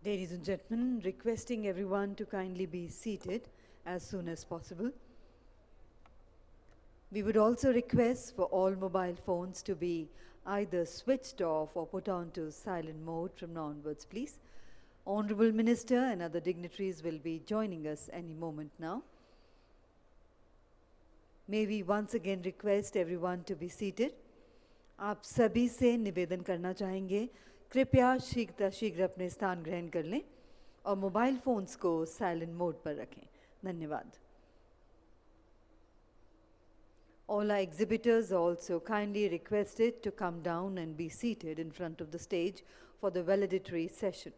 Ladies and gentlemen, requesting everyone to kindly be seated as soon as possible. We would also request for all mobile phones to be either switched off or put on to silent mode from now onwards, please. Honorable Minister and other dignitaries will be joining us any moment now. May we once again request everyone to be seated. आप सभी से निवेदन करना चाहेंगे कृपया शीघ्र अपने स्थान ग्रहण कर लें और मोबाइल फोन्स को साइलेंट मोड पर रखें धन्यवाद All our exhibitors are also kindly requested to come down and be seated in front of the stage for the valedictory session.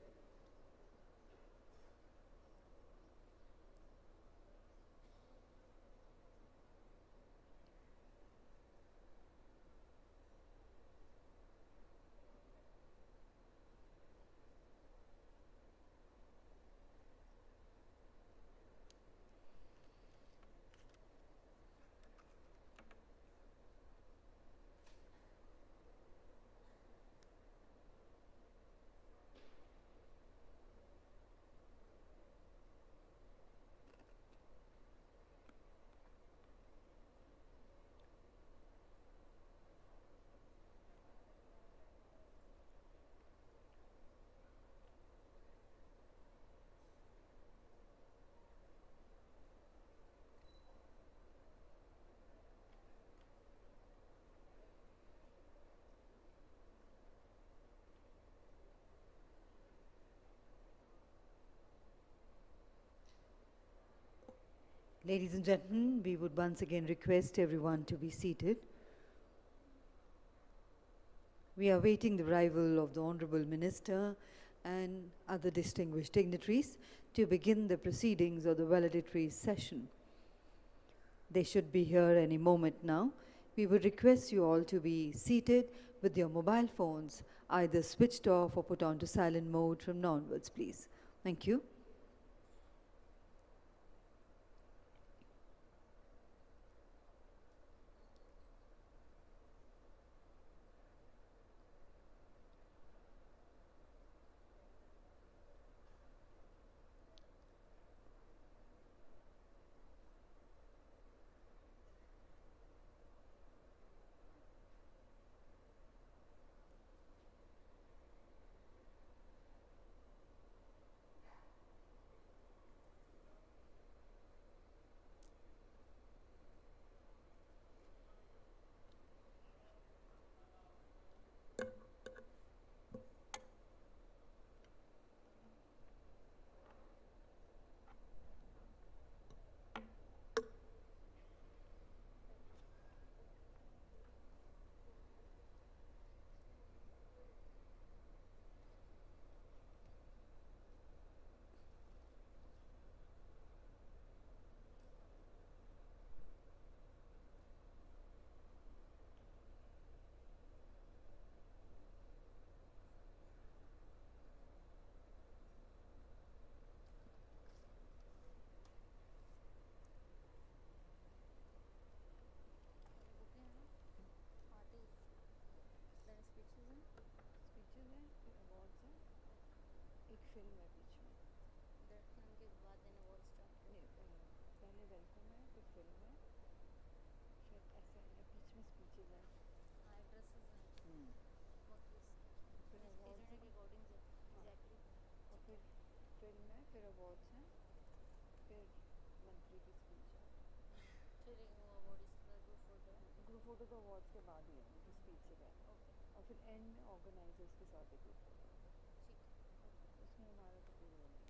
Ladies and gentlemen, we would once again request everyone to be seated. We are waiting the arrival of the Honorable Minister and other distinguished dignitaries to begin the proceedings of the valedictory session. They should be here any moment now. We would request you all to be seated with your mobile phones either switched off or put on to silent mode from now onwards, please. Thank you. Photo तो awards के बाद ही है उनकी speech से पहले और फिर and में ऑर्गेनाइजर्स के साथ एक ग्रुप फोटो उसमें हमारा तो कोई रोल नहीं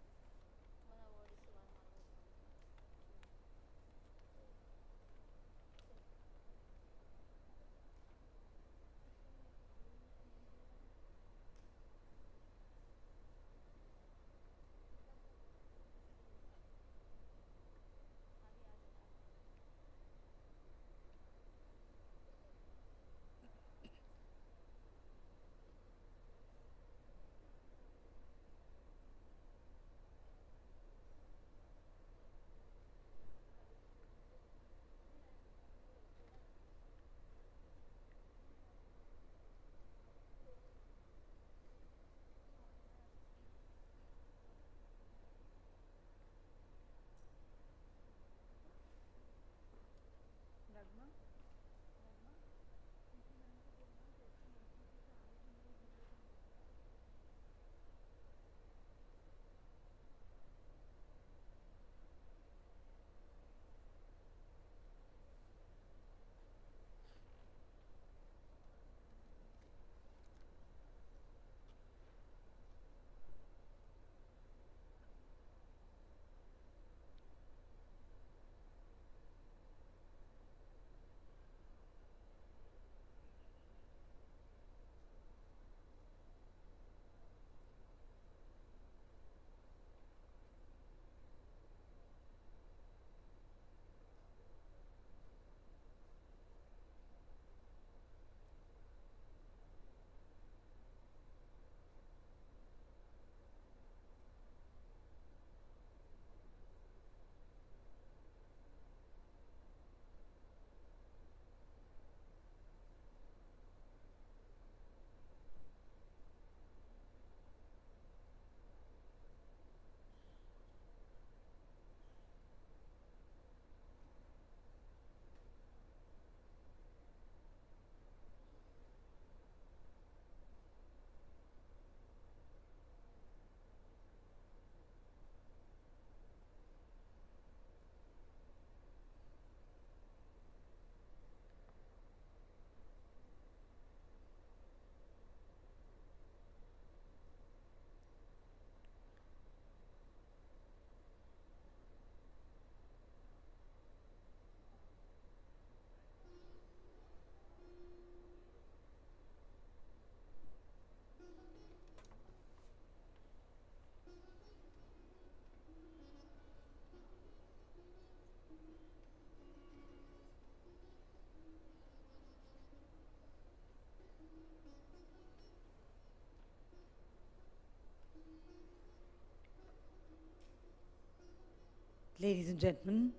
Ladies and gentlemen,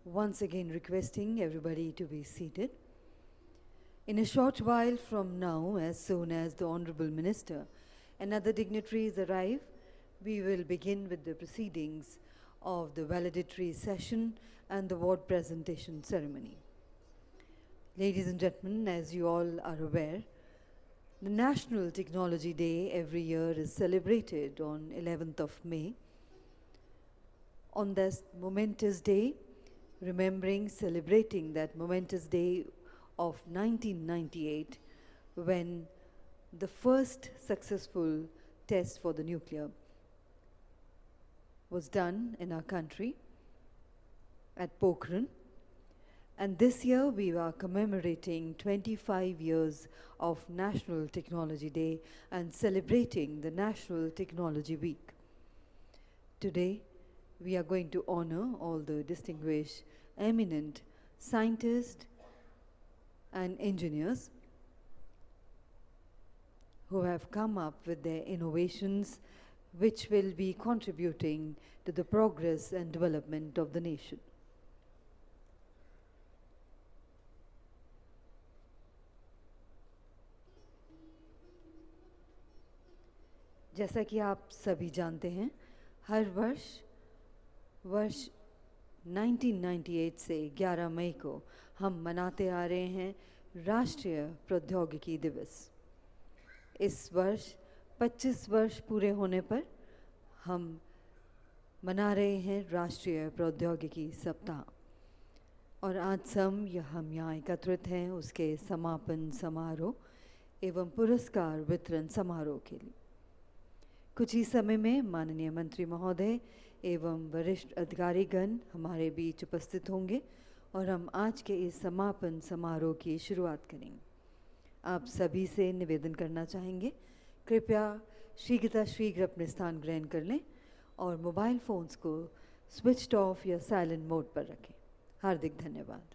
once again requesting everybody to be seated. In a short while from now, as soon as the Honorable Minister and other dignitaries arrive, we will begin with the proceedings of the valedictory session and the award presentation ceremony. Ladies and gentlemen, as you all are aware, the National Technology Day every year is celebrated on 11th of May. On this momentous day, remembering, celebrating that momentous day of 1998, when the first successful test for the nuclear was done in our country at Pokhran. And this year we are commemorating 25 years of National Technology Day and celebrating the National Technology Week. Today, we are going to honor all the distinguished, eminent scientists and engineers who have come up with their innovations which will be contributing to the progress and development of the nation. जैसा कि आप सभी जानते हैं, हर वर्ष 1998 से 11 मई को हम मनाते आ रहे हैं राष्ट्रीय प्रौद्योगिकी दिवस। इस वर्ष 25 वर्ष पूरे होने पर हम मना रहे हैं राष्ट्रीय प्रौद्योगिकी सप्ताह। और आज हम यहाँ एकत्रित हैं उसके समापन समारोह एवं पुरस्कार वितरण समारोह के लिए। कुछ ही समय में माननीय मंत्री महोदय एवं वरिष्ठ अधिकारीगण हमारे बीच उपस्थित होंगे और हम आज के इस समापन समारोह की शुरुआत करेंगे। आप सभी से निवेदन करना चाहेंगे, कृपया शीघ्र अपने स्थान ग्रहण कर लें और मोबाइल फ़ोन्स को स्विच्ड ऑफ या साइलेंट मोड पर रखें। हार्दिक धन्यवाद।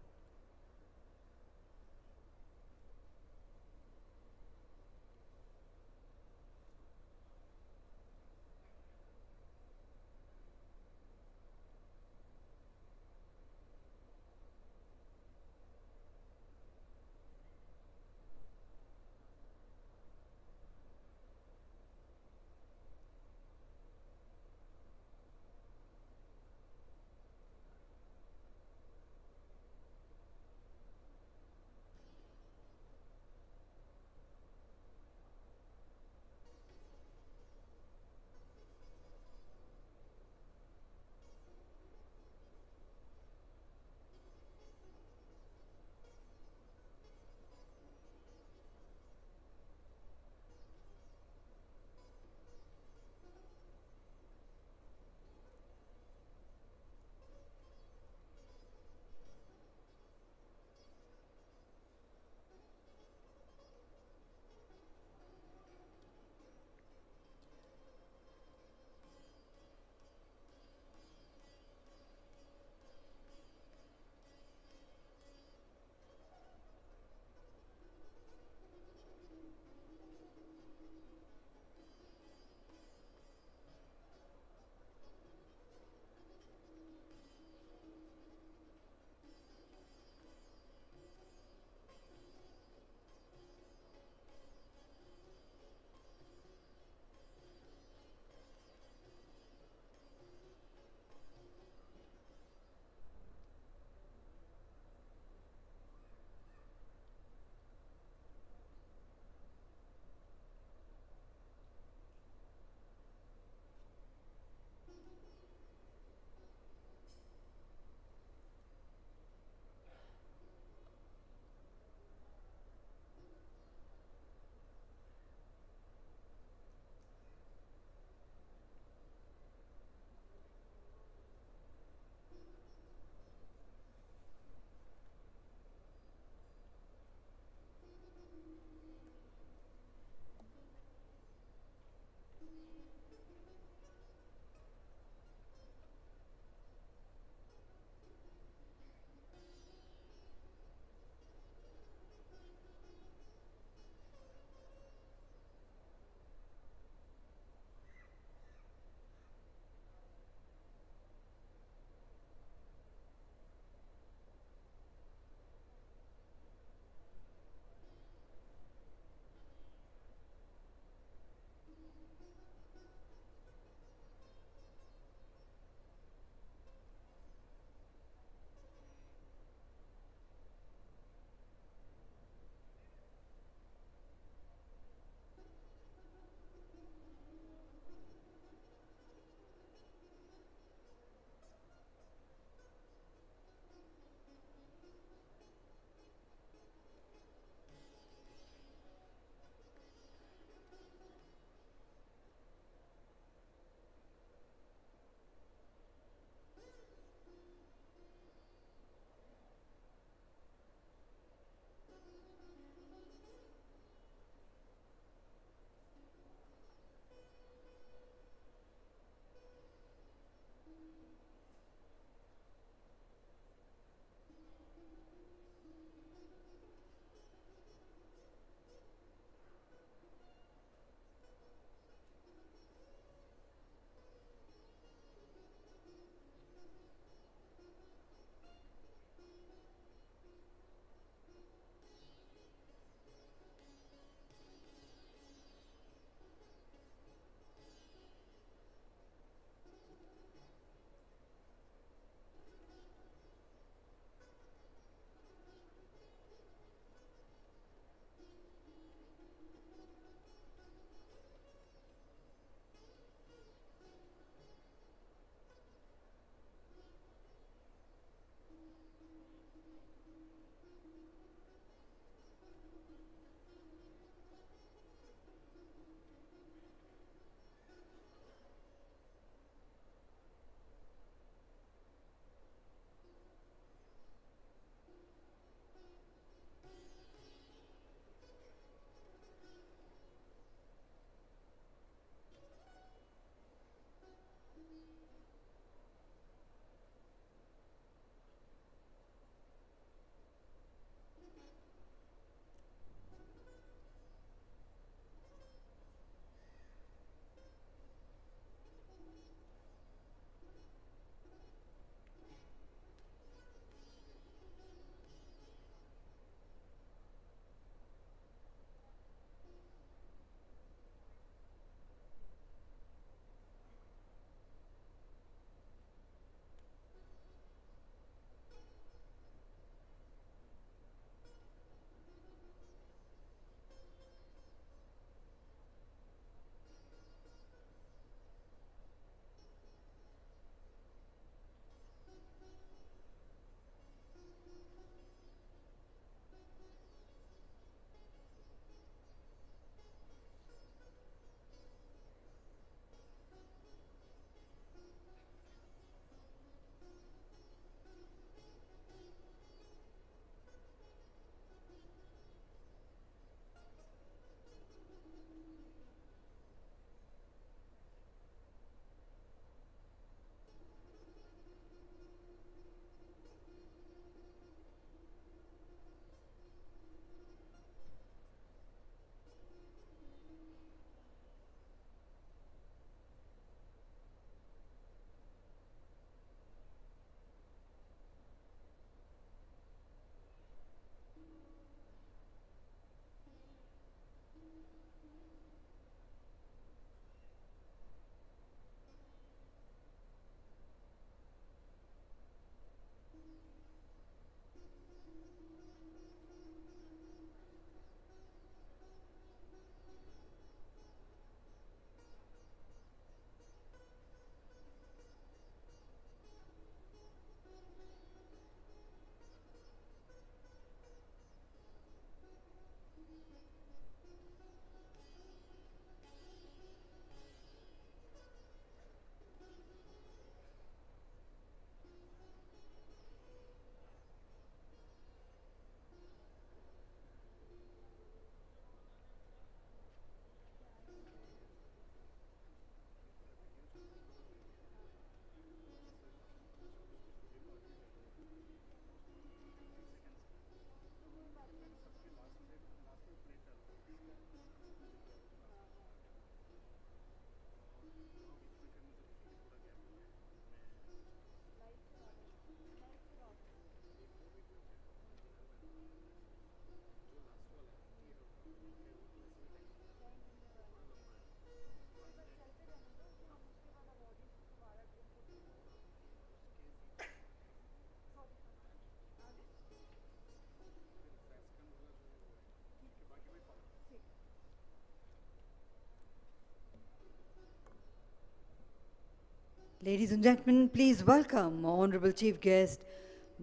Ladies and gentlemen, please welcome Honorable Chief Guest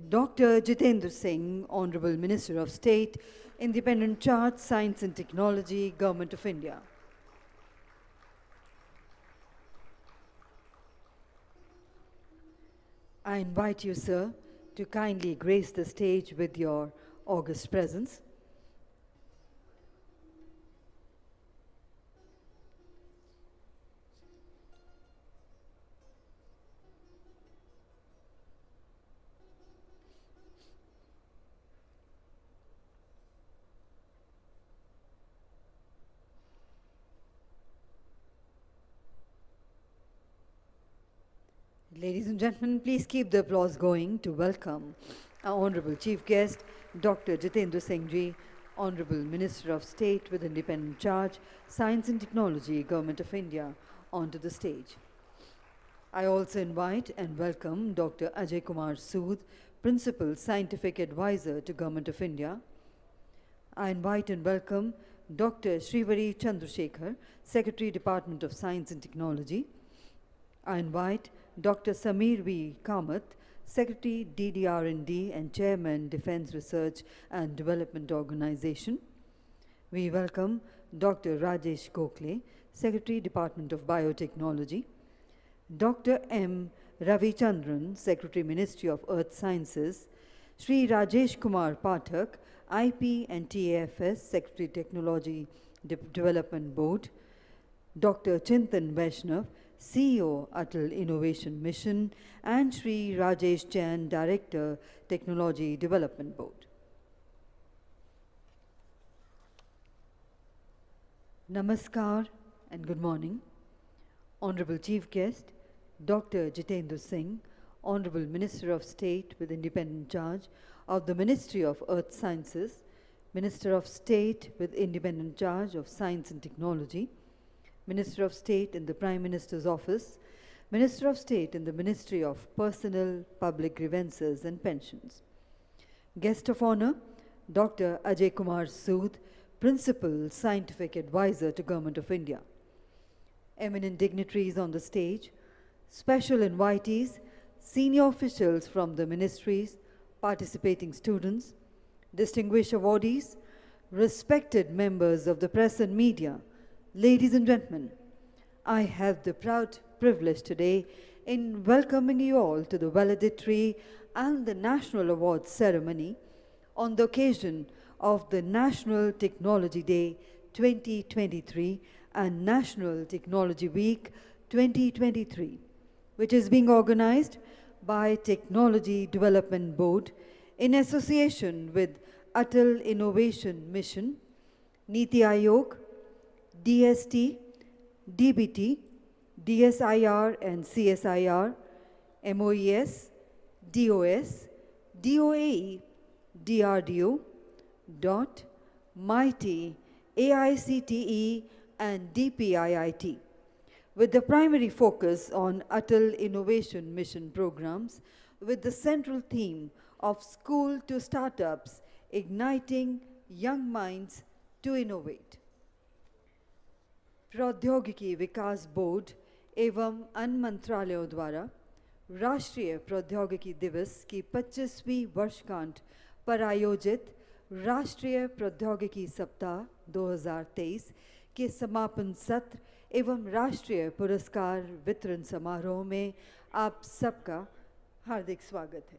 Dr. Jitendra Singh, Honorable Minister of State, Independent Charge, Science and Technology, Government of India. I invite you, sir, to kindly grace the stage with your august presence. Ladies and gentlemen, please keep the applause going to welcome our Honorable Chief Guest, Dr. Jitendra Singh Ji, Honorable Minister of State with Independent Charge, Science and Technology, Government of India, onto the stage. I also invite and welcome Dr. Ajay Kumar Sood, Principal Scientific Advisor to Government of India. I invite and welcome Dr. Srivari Chandrasekhar, Secretary, Department of Science and Technology. I invite Dr. Samir V. Kamath, Secretary, DDR&D and Chairman, Defense Research and Development Organization. We welcome Dr. Rajesh Gokhale, Secretary, Department of Biotechnology. Dr. M. Ravichandran, Secretary, Ministry of Earth Sciences. Sri Rajesh Kumar Pathak, IP and TAFS, Secretary, Technology Development Board. Dr. Chintan Vaishnav, CEO, Atal Innovation Mission, and Sri Rajesh Jain, Director, Technology Development Board. Namaskar and good morning. Honorable Chief Guest, Dr. Jitendra Singh, Honorable Minister of State with Independent Charge of the Ministry of Earth Sciences, Minister of State with Independent Charge of Science and Technology, Minister of State in the Prime Minister's Office, Minister of State in the Ministry of Personal, Public Grievances and Pensions. Guest of Honor, Dr. Ajay Kumar Sood, Principal Scientific Advisor to Government of India. Eminent dignitaries on the stage, special invitees, senior officials from the ministries, participating students, distinguished awardees, respected members of the press and media. Ladies and gentlemen, I have the proud privilege today in welcoming you all to the valedictory and the National Awards ceremony on the occasion of the National Technology Day 2023 and National Technology Week 2023, which is being organized by Technology Development Board in association with Atal Innovation Mission, Niti Aayog, DST, DBT, DSIR and CSIR, MOES, DOS, DOAE, DRDO, DOT, MITI, AICTE and DPIIT, with the primary focus on Atal Innovation Mission programs with the central theme of School to Startups, Igniting Young Minds to Innovate. प्रौद्योगिकी विकास board एवं अन्य मंत्रालयों द्वारा राष्ट्रीय प्रौद्योगिकी दिवस की 25वीं वर्षगांठ पर आयोजित राष्ट्रीय प्रौद्योगिकी सप्ताह 2023 के समापन सत्र एवं राष्ट्रीय पुरस्कार वितरण समारोह में आप सबका हार्दिक स्वागत है।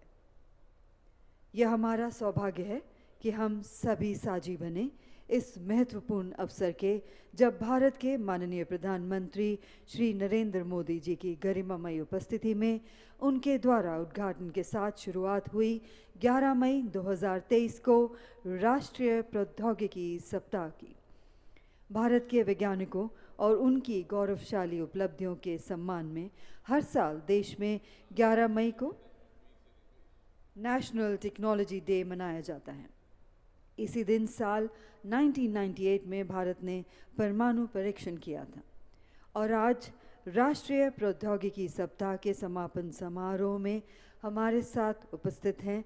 यह हमारा सौभाग्य है कि हम सभी साझी बने इस महत्वपूर्ण अवसर के, जब भारत के माननीय प्रधानमंत्री श्री नरेंद्र मोदी जी की गरिमामयी उपस्थिति में उनके द्वारा उद्घाटन के साथ शुरुआत हुई 11 मई 2023 को राष्ट्रीय प्रौद्योगिकी सप्ताह की। भारत के वैज्ञानिकों और उनकी गौरवशाली उपलब्धियों के सम्मान में हर साल देश में 11 मई को नेशनल टेक्नोलॉजी डे मनाया जाता है। इसी दिन साल 1998 में भारत ने परमाणु परीक्षण किया था और आज राष्ट्रीय प्रौद्योगिकी सप्ताह के समापन समारोह में हमारे साथ उपस्थित हैं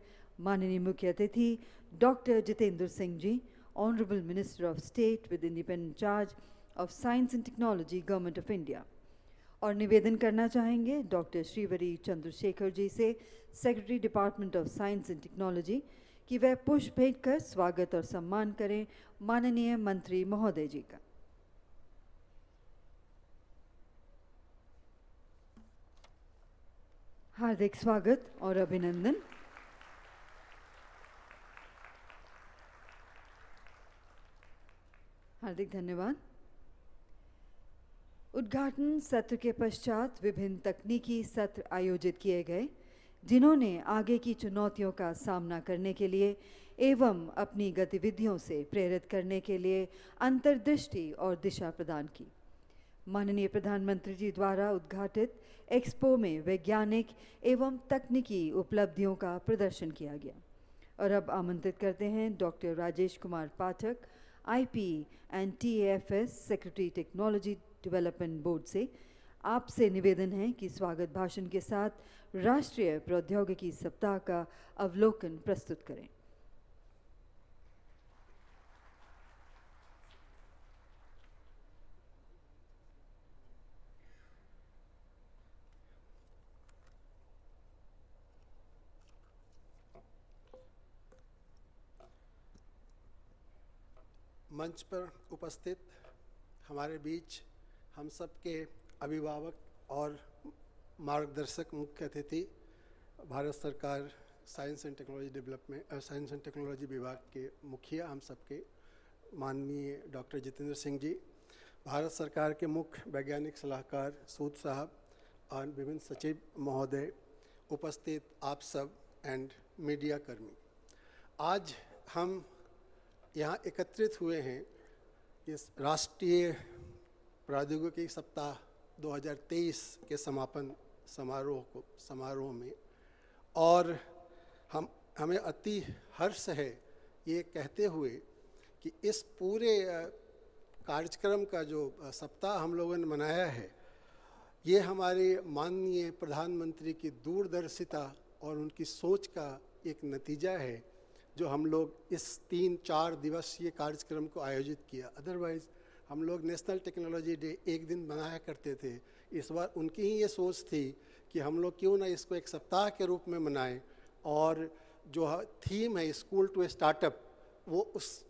माननीय मुख्य अतिथि doctor Jitendra Singh ji, honourable minister of state with independent charge of science and technology, government of India. और निवेदन करना चाहेंगे डॉक्टर श्रीवरी चंद्रशेखर जी से, secretary department of science and technology, कि वह पुष्प भेंट कर स्वागत और सम्मान करें माननीय मंत्री महोदय जी का। हार्दिक स्वागत और अभिनंदन। हार्दिक धन्यवाद। उद्घाटन सत्र के पश्चात विभिन्न तकनीकी सत्र आयोजित किए गए, जिन्होंने आगे की चुनौतियों का सामना करने के लिए एवं अपनी गतिविधियों से प्रेरित करने के लिए अंतर्दृष्टि और दिशा प्रदान की। माननीय प्रधानमंत्री जी द्वारा उद्घाटित एक्सपो में वैज्ञानिक एवं तकनीकी उपलब्धियों का प्रदर्शन किया गया। और अब आमंत्रित करते हैं doctor Rajesh Kumar Pathak, IP and TAFS secretary technology development board से। आपसे निवेदन है कि स्वागत भाषण के साथ राष्ट्रीय प्रौद्योगिकी सप्ताह का अवलोकन प्रस्तुत करें। मंच पर उपस्थित हमारे बीच हम सब के अभिभावक और मार्गदर्शक मुख्य अतिथि, भारत सरकार साइंस एंड टेक्नोलॉजी विभाग के मुखिया हम सबके माननीय डॉक्टर जितेंद्र सिंह जी, भारत सरकार के मुख्य वैज्ञानिक सलाहकार सूद साहब और विभिन्न सचिव महोदय, उपस्थित आप सब एंड मीडिया कर्मी, आज हम यहाँ एकत्रित हुए हैं इस राष्ट्रीय प्रौद्योगिकी सप्ताह 2023 के समापन समारोह में, और हमें अति हर्ष है ये कहते हुए कि इस पूरे कार्यक्रम का जो सप्ताह हम लोगों ने मनाया है, ये हमारे माननीय प्रधानमंत्री की दूरदर्शिता और उनकी सोच का एक नतीजा है, जो हम लोग इस 3-4 दिवसीय कार्यक्रम को आयोजित किया। अदरवाइज़ हम लोग नेशनल टेक्नोलॉजी डे एक दिन मनाया करते थे। इस बार उनकी ही ये सोच थी कि हम लोग क्यों ना इसको एक सप्ताह के रूप में मनाएं, और जो थीम है स्कूल टू स्टार्टअप, वो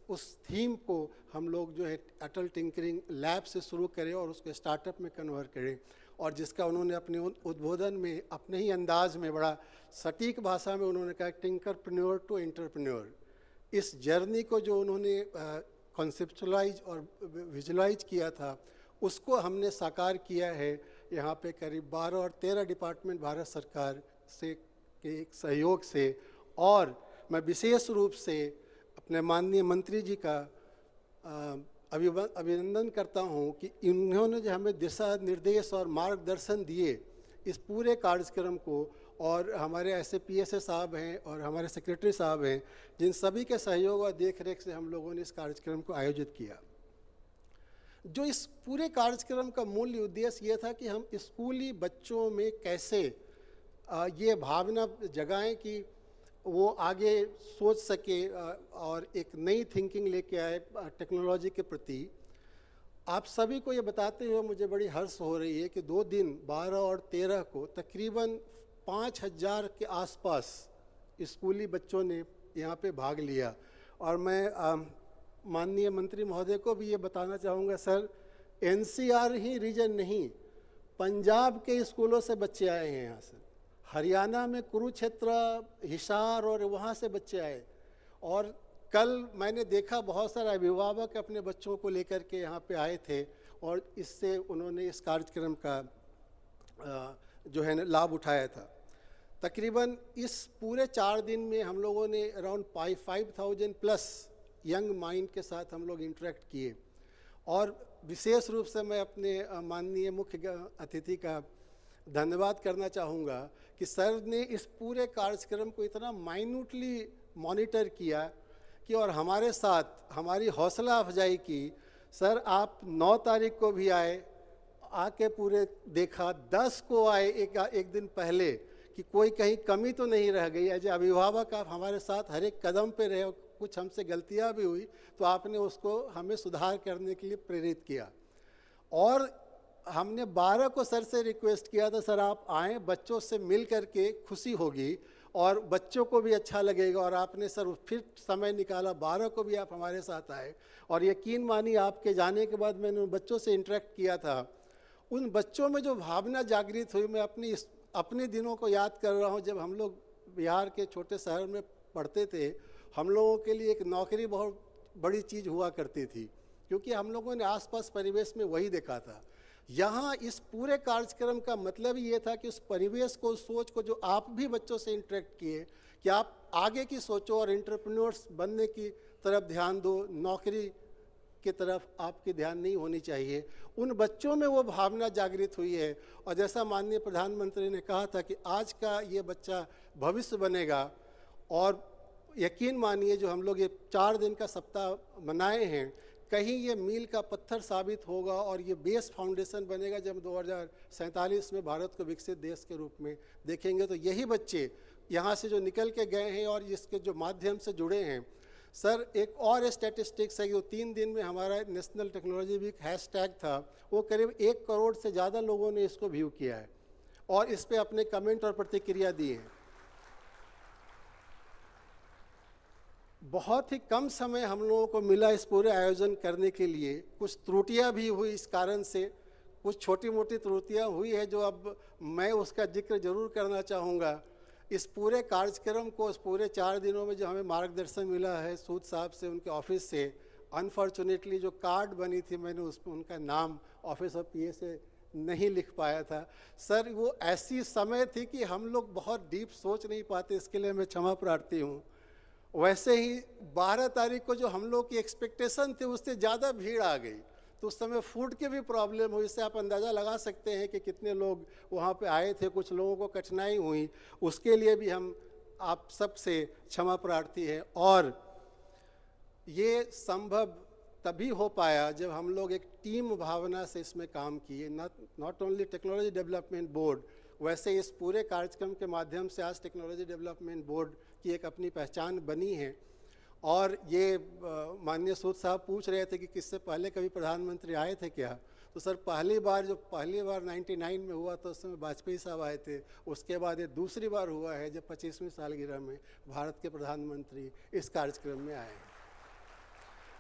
उस थीम को हम लोग जो है अटल टिंकरिंग लैब से शुरू करें और उसको स्टार्टअप में कन्वर्ट करें। और जिसका उन्होंने अपने उद्बोधन में अपने ही अंदाज में बड़ा सटीक भाषा में उन्होंने कहा, टिंकरप्रेन्योर टू एंटरप्रेन्योर। इस जर्नी को जो उन्होंने कॉन्सेप्चुअलाइज और विजुलाइज किया था, उसको हमने साकार किया है यहाँ पे करीब 12 और 13 डिपार्टमेंट भारत सरकार से के एक सहयोग से। और मैं विशेष रूप से अपने माननीय मंत्री जी का अभिनंदन करता हूँ कि इन्होंने जो हमें दिशा निर्देश और मार्गदर्शन दिए इस पूरे कार्यक्रम को, और हमारे ऐसे PSA साहब हैं और हमारे सेक्रेटरी साहब हैं, जिन सभी के सहयोग और देखरेख से हम लोगों ने इस कार्यक्रम को आयोजित किया। जो इस पूरे कार्यक्रम का मूल उद्देश्य ये था कि हम स्कूली बच्चों में कैसे ये भावना जगाएं कि वो आगे सोच सके और एक नई थिंकिंग लेके आए टेक्नोलॉजी के प्रति। आप सभी को ये बताते हुए मुझे बड़ी हर्ष हो रही है कि 2 दिन 12 और 13 को तकरीबन 5000 के आसपास स्कूली बच्चों ने यहाँ पे भाग लिया। और मैं माननीय मंत्री महोदय को भी ये बताना चाहूँगा, सर NCR ही रीजन नहीं, पंजाब के स्कूलों से बच्चे आए हैं यहाँ से, हरियाणा में कुरुक्षेत्र, हिसार और वहाँ से बच्चे आए। और कल मैंने देखा बहुत सारे अभिभावक अपने बच्चों को लेकर के यहाँ पे आए थे, और इससे उन्होंने इस कार्यक्रम का जो है लाभ उठाया था। तकरीबन इस पूरे 4 दिन में हम लोगों ने अराउंड 5000 प्लस यंग माइंड के साथ हम लोग इंटरेक्ट किए। और विशेष रूप से मैं अपने माननीय मुख्य अतिथि का धन्यवाद करना चाहूँगा कि सर ने इस पूरे कार्यक्रम को इतना माइन्यूटली मॉनिटर किया कि, और हमारे साथ हमारी हौसला अफजाई की। सर आप 9 तारीख को भी आए, आके पूरे देखा, 10 को आए एक दिन पहले, कि कोई कहीं कमी तो नहीं रह गई। एज अभिभावक आप हमारे साथ हर एक कदम पे रहे, कुछ हमसे गलतियां भी हुई तो आपने उसको हमें सुधार करने के लिए प्रेरित किया। और हमने 12 को सर से रिक्वेस्ट किया था, सर आप आएँ, बच्चों से मिल करके खुशी होगी और बच्चों को भी अच्छा लगेगा। और आपने सर फिर समय निकाला, 12 को भी आप हमारे साथ आए। और यकीन मानिए, आपके जाने के बाद मैंने उन बच्चों से इंटरेक्ट किया था, उन बच्चों में जो भावना जागृत हुई, मैं अपने दिनों को याद कर रहा हूँ जब हम लोग बिहार के छोटे शहर में पढ़ते थे। हम लोगों के लिए एक नौकरी बहुत बड़ी चीज़ हुआ करती थी, क्योंकि हम लोगों ने आसपास परिवेश में वही देखा था। यहाँ इस पूरे कार्यक्रम का मतलब ही ये था कि उस परिवेश को, उस सोच को, जो आप भी बच्चों से इंटरेक्ट किए, कि आप आगे की सोचो और एंटरप्रेन्योर्स बनने की तरफ ध्यान दो, नौकरी की तरफ आपकी ध्यान नहीं होनी चाहिए। उन बच्चों में वो भावना जागृत हुई है। और जैसा माननीय प्रधानमंत्री ने कहा था कि आज का ये बच्चा भविष्य बनेगा, और यकीन मानिए जो हम लोग ये 4 दिन का सप्ताह मनाए हैं, कहीं ये मील का पत्थर साबित होगा और ये बेस फाउंडेशन बनेगा। जब 2047 में भारत को विकसित देश के रूप में देखेंगे, तो यही बच्चे यहाँ से जो निकल के गए हैं और इसके जो माध्यम से जुड़े हैं। सर, एक और स्टैटिस्टिक्स है कि 3 दिन में हमारा नेशनल टेक्नोलॉजी वीक हैशटैग था, वो करीब 1 करोड़ से ज़्यादा लोगों ने इसको व्यू किया है और इस पर अपने कमेंट और प्रतिक्रिया दी है। बहुत ही कम समय हम लोगों को मिला इस पूरे आयोजन करने के लिए। कुछ त्रुटियां भी हुई इस कारण से, कुछ छोटी मोटी त्रुटियां हुई है जो अब मैं उसका जिक्र जरूर करना चाहूँगा। इस पूरे कार्यक्रम को, इस पूरे 4 दिनों में जो हमें मार्गदर्शन मिला है सूद साहब से, उनके ऑफिस से, अनफॉर्चुनेटली जो कार्ड बनी थी मैंने उसमें उनका नाम ऑफिस ऑफ पीए से नहीं लिख पाया था। सर, वो ऐसी समय थी कि हम लोग बहुत डीप सोच नहीं पाते, इसके लिए मैं क्षमा प्रार्थी हूँ। वैसे ही 12 तारीख को जो हम लोग की एक्सपेक्टेशन थी उससे ज़्यादा भीड़ आ गई, तो उस समय फूड की भी प्रॉब्लम हुई। इससे आप अंदाज़ा लगा सकते हैं कि कितने लोग वहाँ पे आए थे, कुछ लोगों को कठिनाई हुई। उसके लिए भी हम आप सबसे क्षमा प्रार्थी हैं। और ये संभव तभी हो पाया जब हम लोग एक टीम भावना से इसमें काम किए। Not only technology development board, वैसे इस पूरे कार्यक्रम के माध्यम से आज टेक्नोलॉजी डेवलपमेंट बोर्ड की एक अपनी पहचान बनी है। और ये माननीय सूद साहब पूछ रहे थे कि किससे पहले कभी प्रधानमंत्री आए थे क्या, तो सर पहली बार 99 में हुआ तो उस समय वाजपेयी साहब आए थे। उसके बाद ये दूसरी बार हुआ है जब 25वीं सालगिरह में भारत के प्रधानमंत्री इस कार्यक्रम में आए हैं।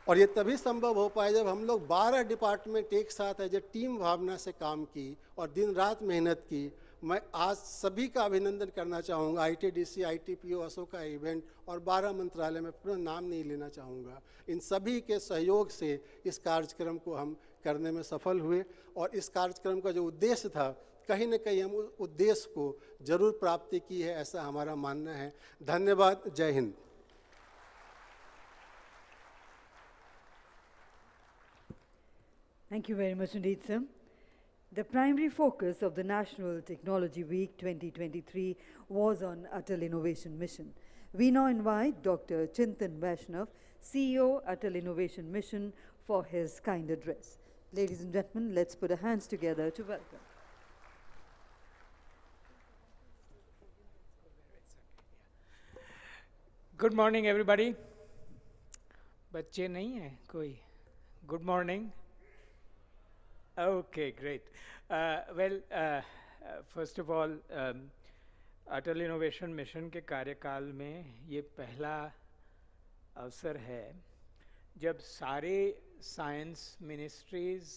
और ये तभी संभव हो पाया जब हम लोग 12 डिपार्टमेंट एक साथ है, जब टीम भावना से काम की और दिन रात मेहनत की। मैं आज सभी का अभिनंदन करना चाहूँगा, आईटीडीसी, आईटीपीओ, अशोका इवेंट और 12 मंत्रालय में पूरा नाम नहीं लेना चाहूँगा। इन सभी के सहयोग से इस कार्यक्रम को हम करने में सफल हुए। और इस कार्यक्रम का जो उद्देश्य था, कहीं न कहीं हम उस उद्देश्य को जरूर प्राप्ति की है, ऐसा हमारा मानना है। धन्यवाद। जय Hind. Thank you very much indeed, sir. The primary focus of the National Technology Week 2023 was on Atal Innovation Mission. We now invite Dr. Chintan Vaishnav, CEO Atal Innovation Mission, for his kind address. Ladies and gentlemen, let's put our hands together to welcome. Good morning, everybody. बच्चे नहीं हैं कोई? Good morning. Okay, great. First of all, Atal innovation mission के कार्यकाल में ये पहला अवसर है जब सारे science ministries,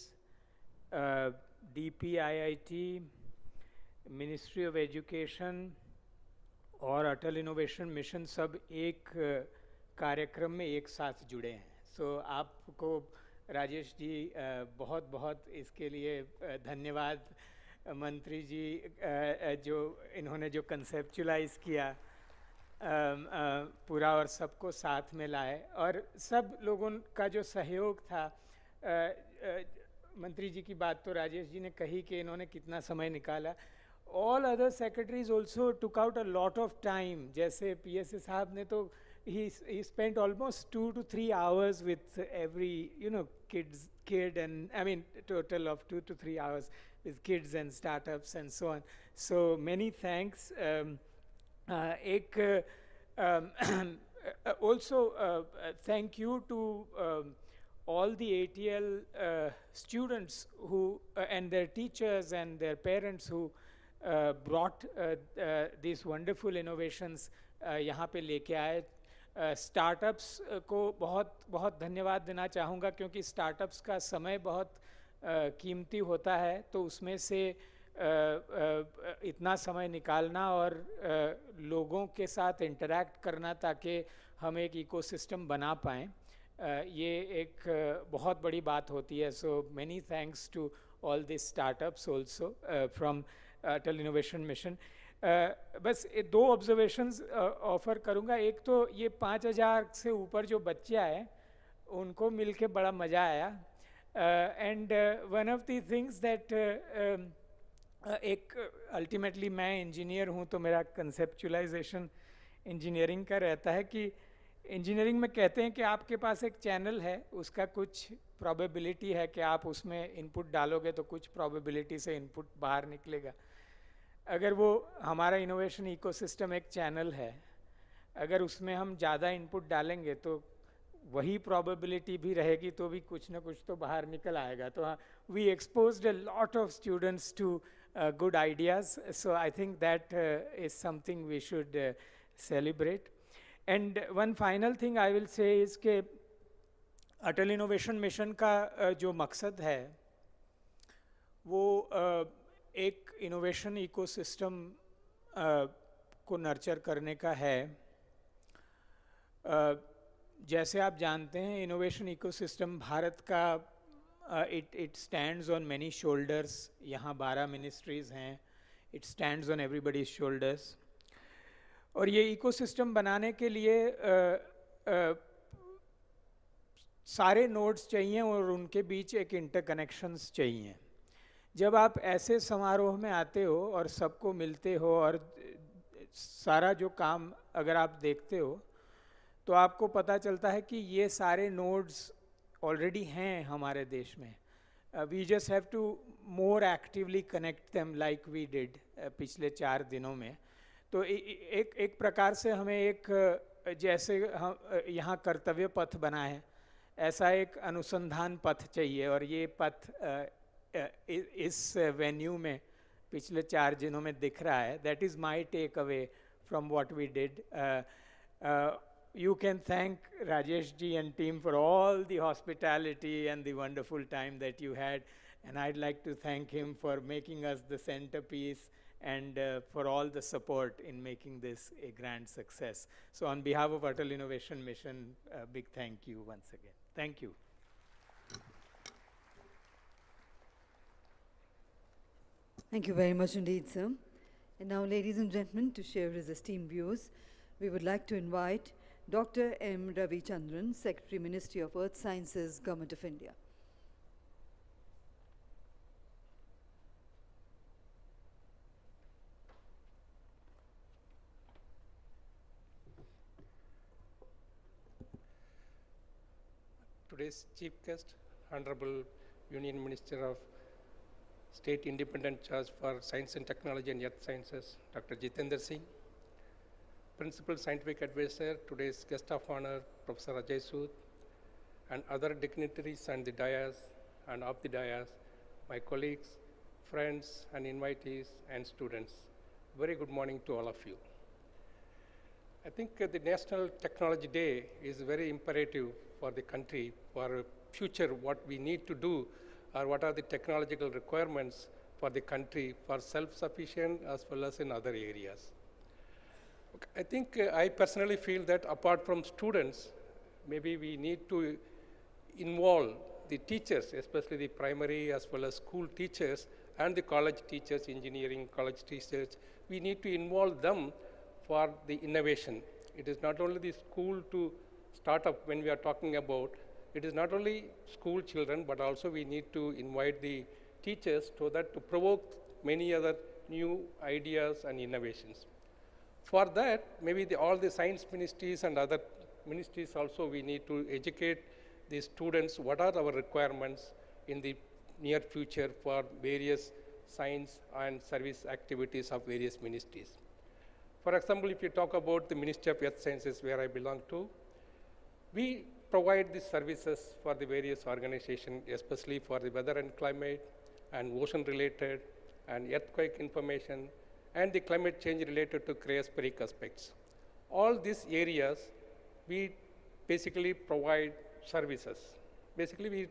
DPIIT, ministry of education और अटल इनोवेशन मिशन सब एक कार्यक्रम में एक साथ जुड़े हैं। सो आपको राजेश जी बहुत बहुत इसके लिए धन्यवाद। मंत्री जी जो इन्होंने जो कंसेप्चुलाइज किया पूरा और सबको साथ में लाए, और सब लोगों का जो सहयोग था। मंत्री जी की बात तो राजेश जी ने कही कि इन्होंने कितना समय निकाला। All other secretaries also took out a lot of time. जैसे PSA साहब ने तो he spent almost 2 to 3 hours with every kid, and I mean total of 2 to 3 hours with kids and startups and so on. So many thanks. Also thank you to all the ATL students who and their teachers and their parents who brought these wonderful innovations यहाँ पे लेके आए. Startups को बहुत बहुत धन्यवाद देना चाहूँगा, क्योंकि स्टार्टअप्स का समय बहुत कीमती होता है, तो उसमें से इतना समय निकालना और लोगों के साथ इंटरैक्ट करना ताकि हम एक इकोसिस्टम बना पाएँ, ये एक बहुत बड़ी बात होती है. So many thanks to all this startups also from Atal innovation mission. बस दो ऑब्जर्वेशंस ऑफ़र करूँगा. एक तो ये 5000 से ऊपर जो बच्चे आए उनको मिलके बड़ा मज़ा आया. And one of the things that एक अल्टीमेटली मैं इंजीनियर हूँ, तो मेरा कंसेप्चुलाइजेशन इंजीनियरिंग का रहता है कि इंजीनियरिंग में कहते हैं कि आपके पास एक चैनल है, उसका कुछ प्रोबेबिलिटी है कि आप उसमें इनपुट डालोगे तो कुछ प्रोबेबिलिटी से इनपुट बाहर निकलेगा. अगर वो हमारा इनोवेशन इकोसिस्टम एक चैनल है, अगर उसमें हम ज़्यादा इनपुट डालेंगे तो वही प्रोबेबिलिटी भी रहेगी, तो भी कुछ ना कुछ तो बाहर निकल आएगा. तो we exposed a lot of students to good ideas, so I think that is something we should celebrate. And one final thing I will say is कि अटल इनोवेशन मिशन का जो मकसद है वो एक इनोवेशन इकोसिस्टम को नर्चर करने का है. जैसे आप जानते हैं इनोवेशन इकोसिस्टम भारत का it stands on many shoulders. यहाँ 12 ministries हैं. It stands on everybody's shoulders. और ये इकोसिस्टम बनाने के लिए सारे नोड्स चाहिए और उनके बीच एक इंटरकनेक्शंस चाहिए. जब आप ऐसे समारोह में आते हो और सबको मिलते हो और सारा जो काम अगर आप देखते हो तो आपको पता चलता है कि ये सारे नोड्स ऑलरेडी हैं हमारे देश में. We just have to more actively connect them like we did पिछले 4 दिनों में. तो एक प्रकार से हमें एक जैसे हम यहाँ कर्तव्य पथ बना है, ऐसा एक अनुसंधान पथ चाहिए. और ये पथ इस वेन्यू में पिछले 4 दिनों में दिख रहा है. That is my take away from what we did. You can thank Rajesh ji and team for all the hospitality and the wonderful time that you had, and I'd like to thank him for making us the centerpiece and for all the support in making this a grand success. So on behalf of Atal Innovation Mission, a big thank you once again. Thank you. Thank you very much indeed, sir. And now, ladies and gentlemen, to share his esteemed views, we would like to invite Dr. M. Ravichandran, Secretary, Ministry of Earth Sciences, Government of India. Today's chief guest, Honorable Union Minister of State Independent Charge for Science and Technology and Earth Sciences, Dr. Jitendra Singh. Principal Scientific Advisor, today's guest of honor, Professor Ajay Sood, and other dignitaries on the dais and off the dais, my colleagues, friends, and invitees, and students. Very good morning to all of you. I think the National Technology Day is very imperative for the country, for future, what we need to do, or what are the technological requirements for the country for self-sufficient as well as in other areas. I think I personally feel that apart from students, maybe we need to involve the teachers, especially the primary as well as school teachers and the college teachers, engineering college teachers. We need to involve them for the innovation. It is not only the school to start up when we are talking about, it is not only school children, but also we need to invite the teachers so that to provoke many other new ideas and innovations. For that, maybe all the science ministries and other ministries also, we need to educate the students what are our requirements in the near future for various science and service activities of various ministries. For example, if you talk about the Ministry of Earth Sciences, where I belong to, we provide the services for the various organizations, especially for the weather and climate and ocean related and earthquake information and the climate change related to cryospheric aspects. All these areas, we basically provide services. Basically, we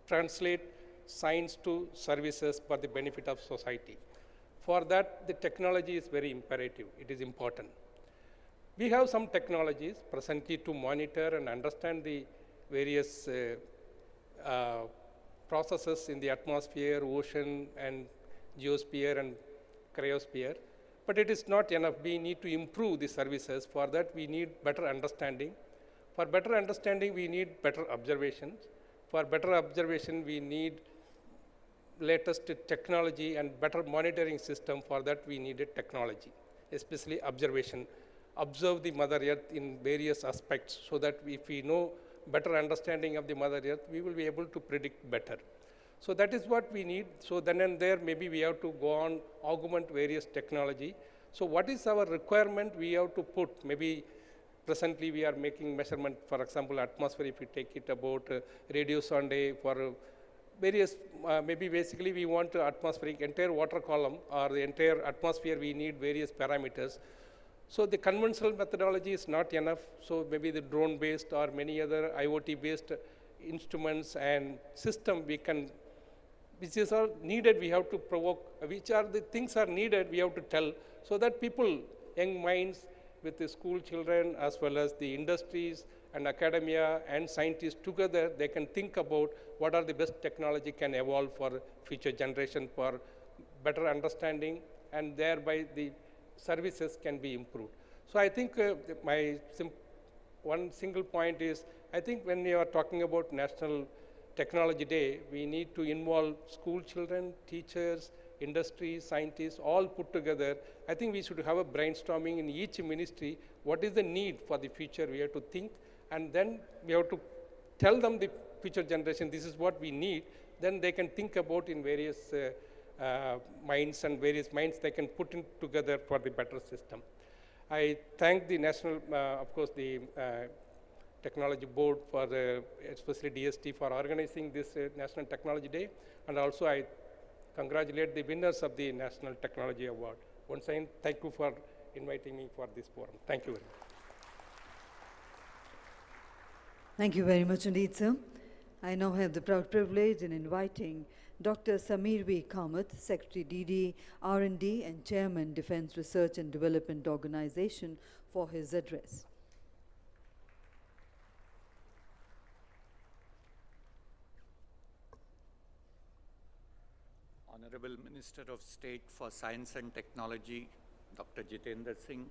translate science to services for the benefit of society. For that, the technology is very imperative. It is important. We have some technologies presently to monitor and understand the various processes in the atmosphere, ocean, and geosphere and cryosphere. But it is not enough. We need to improve the services. For that, we need better understanding. For better understanding, we need better observations. For better observation, we need latest technology and better monitoring system. For that, we needed technology, especially observation. Observe the Mother Earth in various aspects so that if we know better understanding of the Mother Earth, we will be able to predict better. So that is what we need. So then and there, maybe we have to go on, augment various technology. So what is our requirement we have to put? Maybe presently we are making measurement, for example, atmosphere, if we take it about radio sonde for various, maybe basically we want atmospheric, entire water column or the entire atmosphere, we need various parameters. So the conventional methodology is not enough. So maybe the drone-based or many other IoT-based instruments and system we can, which is all needed, we have to provoke, which are the things are needed, we have to tell, so that people, young minds with the school children as well as the industries and academia and scientists together, they can think about what are the best technology can evolve for future generation for better understanding, and thereby the services can be improved. So I think one single point is, I think when we are talking about National Technology Day, we need to involve school children, teachers, industry, scientists, all put together. I think we should have a brainstorming in each ministry. What is the need for the future? We have to think, and then we have to tell them the future generation, this is what we need. Then they can think about in various minds and various minds they can put in together for the better system. I thank the national, of course, the Technology Board for especially DST for organizing this National Technology Day, and also I congratulate the winners of the National Technology Award. Once again, thank you for inviting me for this forum. Thank you very much. Thank you very much indeed, sir. I now have the proud privilege in inviting Dr. Samir V. Kamath, Secretary DD, R&D and Chairman, Defense Research and Development Organization, for his address. Honorable Minister of State for Science and Technology, Dr. Jitendra Singh,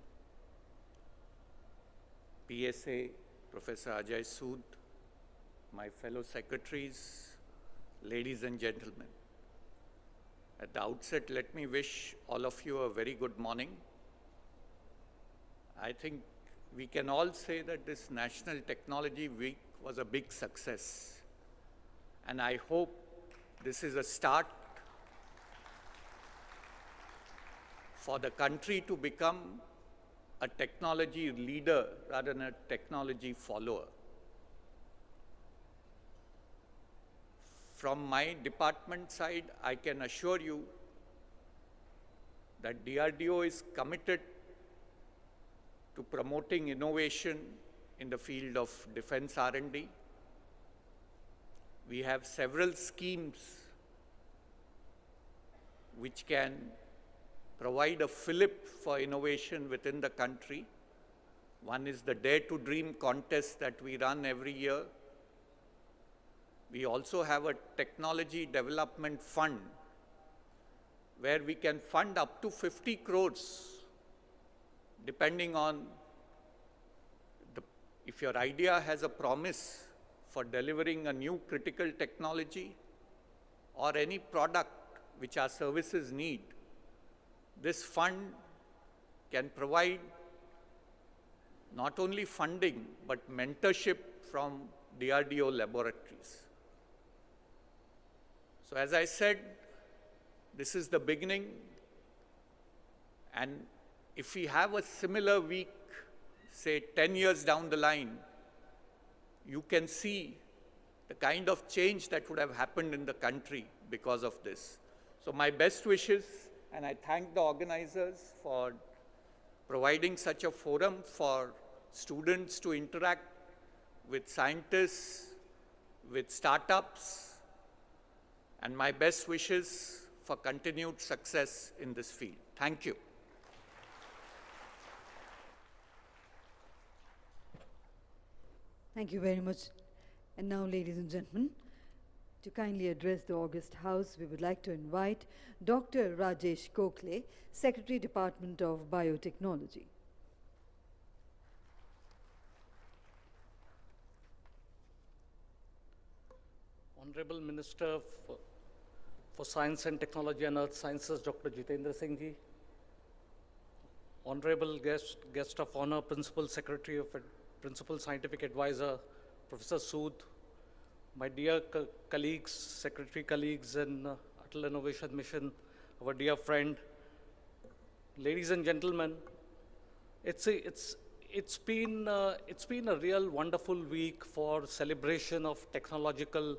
PSA, Professor Ajay Sood, my fellow secretaries, ladies and gentlemen. At the outset, let me wish all of you a very good morning. I think we can all say that this National Technology Week was a big success. And I hope this is a start for the country to become a technology leader rather than a technology follower. From my department side, I can assure you that DRDO is committed to promoting innovation in the field of defense R&D. We have several schemes which can provide a fillip for innovation within the country. One is the Dare to Dream contest that we run every year. We also have a technology development fund where we can fund up to 50 crores depending on if your idea has a promise for delivering a new critical technology or any product which our services need. This fund can provide not only funding, but mentorship from DRDO laboratories. So as I said, this is the beginning. And if we have a similar week, say 10 years down the line, you can see the kind of change that would have happened in the country because of this. So my best wishes, and I thank the organizers for providing such a forum for students to interact with scientists, with startups, and my best wishes for continued success in this field. Thank you. Thank you very much. And now, ladies and gentlemen, to kindly address the August House, we would like to invite Dr. Rajesh Gokhale, Secretary, Department of Biotechnology. Honorable Minister for Science and Technology and Earth Sciences, Dr. Jitendra Singh ji. Honorable guest of honor, Principal Secretary of Principal Scientific Advisor, Professor Sood. My dear colleagues, secretary colleagues in Atal Innovation Mission, our dear friend. Ladies and gentlemen, it's been a real wonderful week for celebration of technological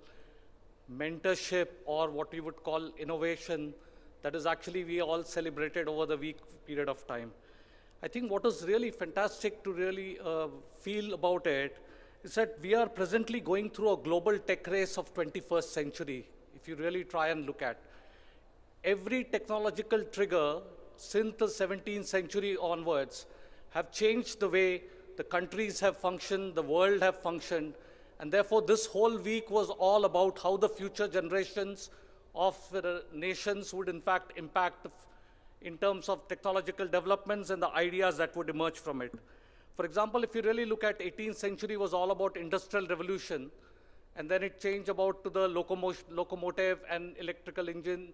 mentorship, or what we would call innovation, that is actually we all celebrated over the week period of time. I think what is really fantastic to really feel about it is that we are presently going through a global tech race of 21st century, if you really try and look at. Every technological trigger since the 17th century onwards have changed the way the countries have functioned, the world have functioned, and therefore this whole week was all about how the future generations of nations would in fact impact in terms of technological developments and the ideas that would emerge from it. For example, if you really look at 18th century was all about industrial revolution, and then it changed about to the locomotive and electrical engine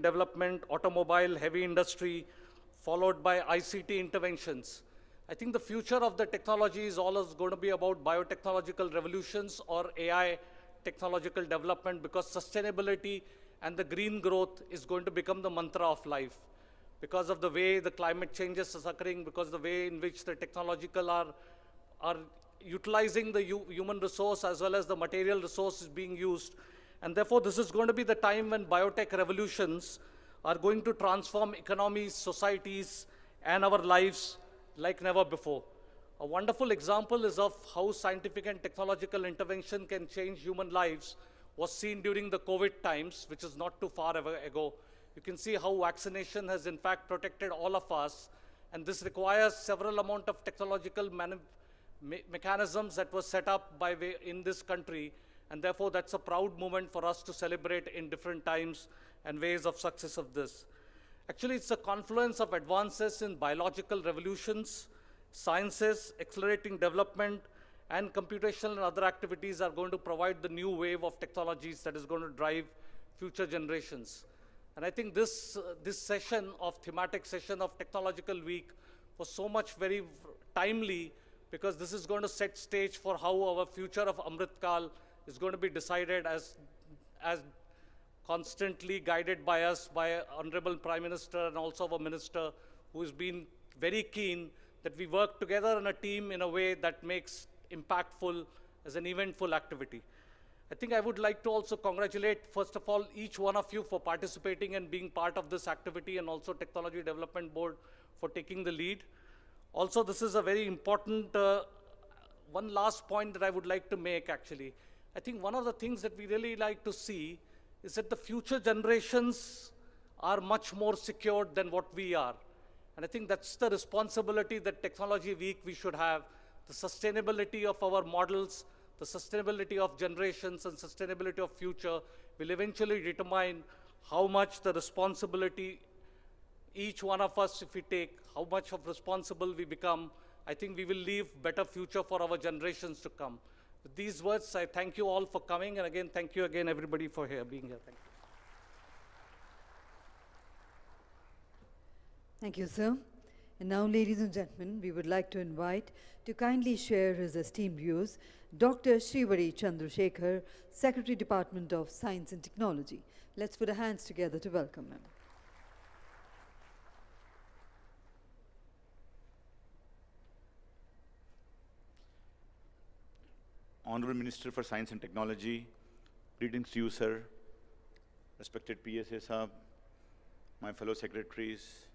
development, automobile, heavy industry, followed by ICT interventions. I think the future of the technology is always going to be about biotechnological revolutions or AI technological development, because sustainability and the green growth is going to become the mantra of life. Because of the way the climate changes is occurring, because of the way in which the technological are utilizing the human resource as well as the material resource is being used. And therefore, this is going to be the time when biotech revolutions are going to transform economies, societies, and our lives like never before. A wonderful example is of how scientific and technological intervention can change human lives was seen during the COVID times, which is not too far ago. You can see how vaccination has in fact protected all of us, and this requires several amount of technological mechanisms that were set up in this country, and therefore that's a proud moment for us to celebrate in different times and ways of success of this. Actually, it's a confluence of advances in biological revolutions, sciences, accelerating development, and computational and other activities are going to provide the new wave of technologies that is going to drive future generations. And I think this session of thematic session of Technological Week was so much very timely, because this is going to set stage for how our future of Amrit Kal is going to be decided as constantly guided by us, by Honorable Prime Minister and also our Minister, who has been very keen that we work together in a team in a way that makes impactful as an eventful activity. I think I would like to also congratulate, first of all, each one of you for participating and being part of this activity, and also Technology Development Board for taking the lead. Also, this is a very important, one last point that I would like to make actually. I think one of the things that we really like to see is that the future generations are much more secured than what we are. And I think that's the responsibility that Technology Week we should have. The sustainability of our models, the sustainability of generations, and sustainability of future will eventually determine how much the responsibility each one of us, if we take, how much of responsible we become. I think we will leave better future for our generations to come. With these words, I thank you all for coming, and again, thank you again everybody for being here. Thank you. Thank you, sir. And now, ladies and gentlemen, we would like to invite to kindly share his esteemed views Dr. Srivari Chandrasekhar, Secretary, Department of Science and Technology. Let's put our hands together to welcome him. Honorable Minister for Science and Technology, greetings to you, sir. Respected PSA Sahab, my fellow secretaries,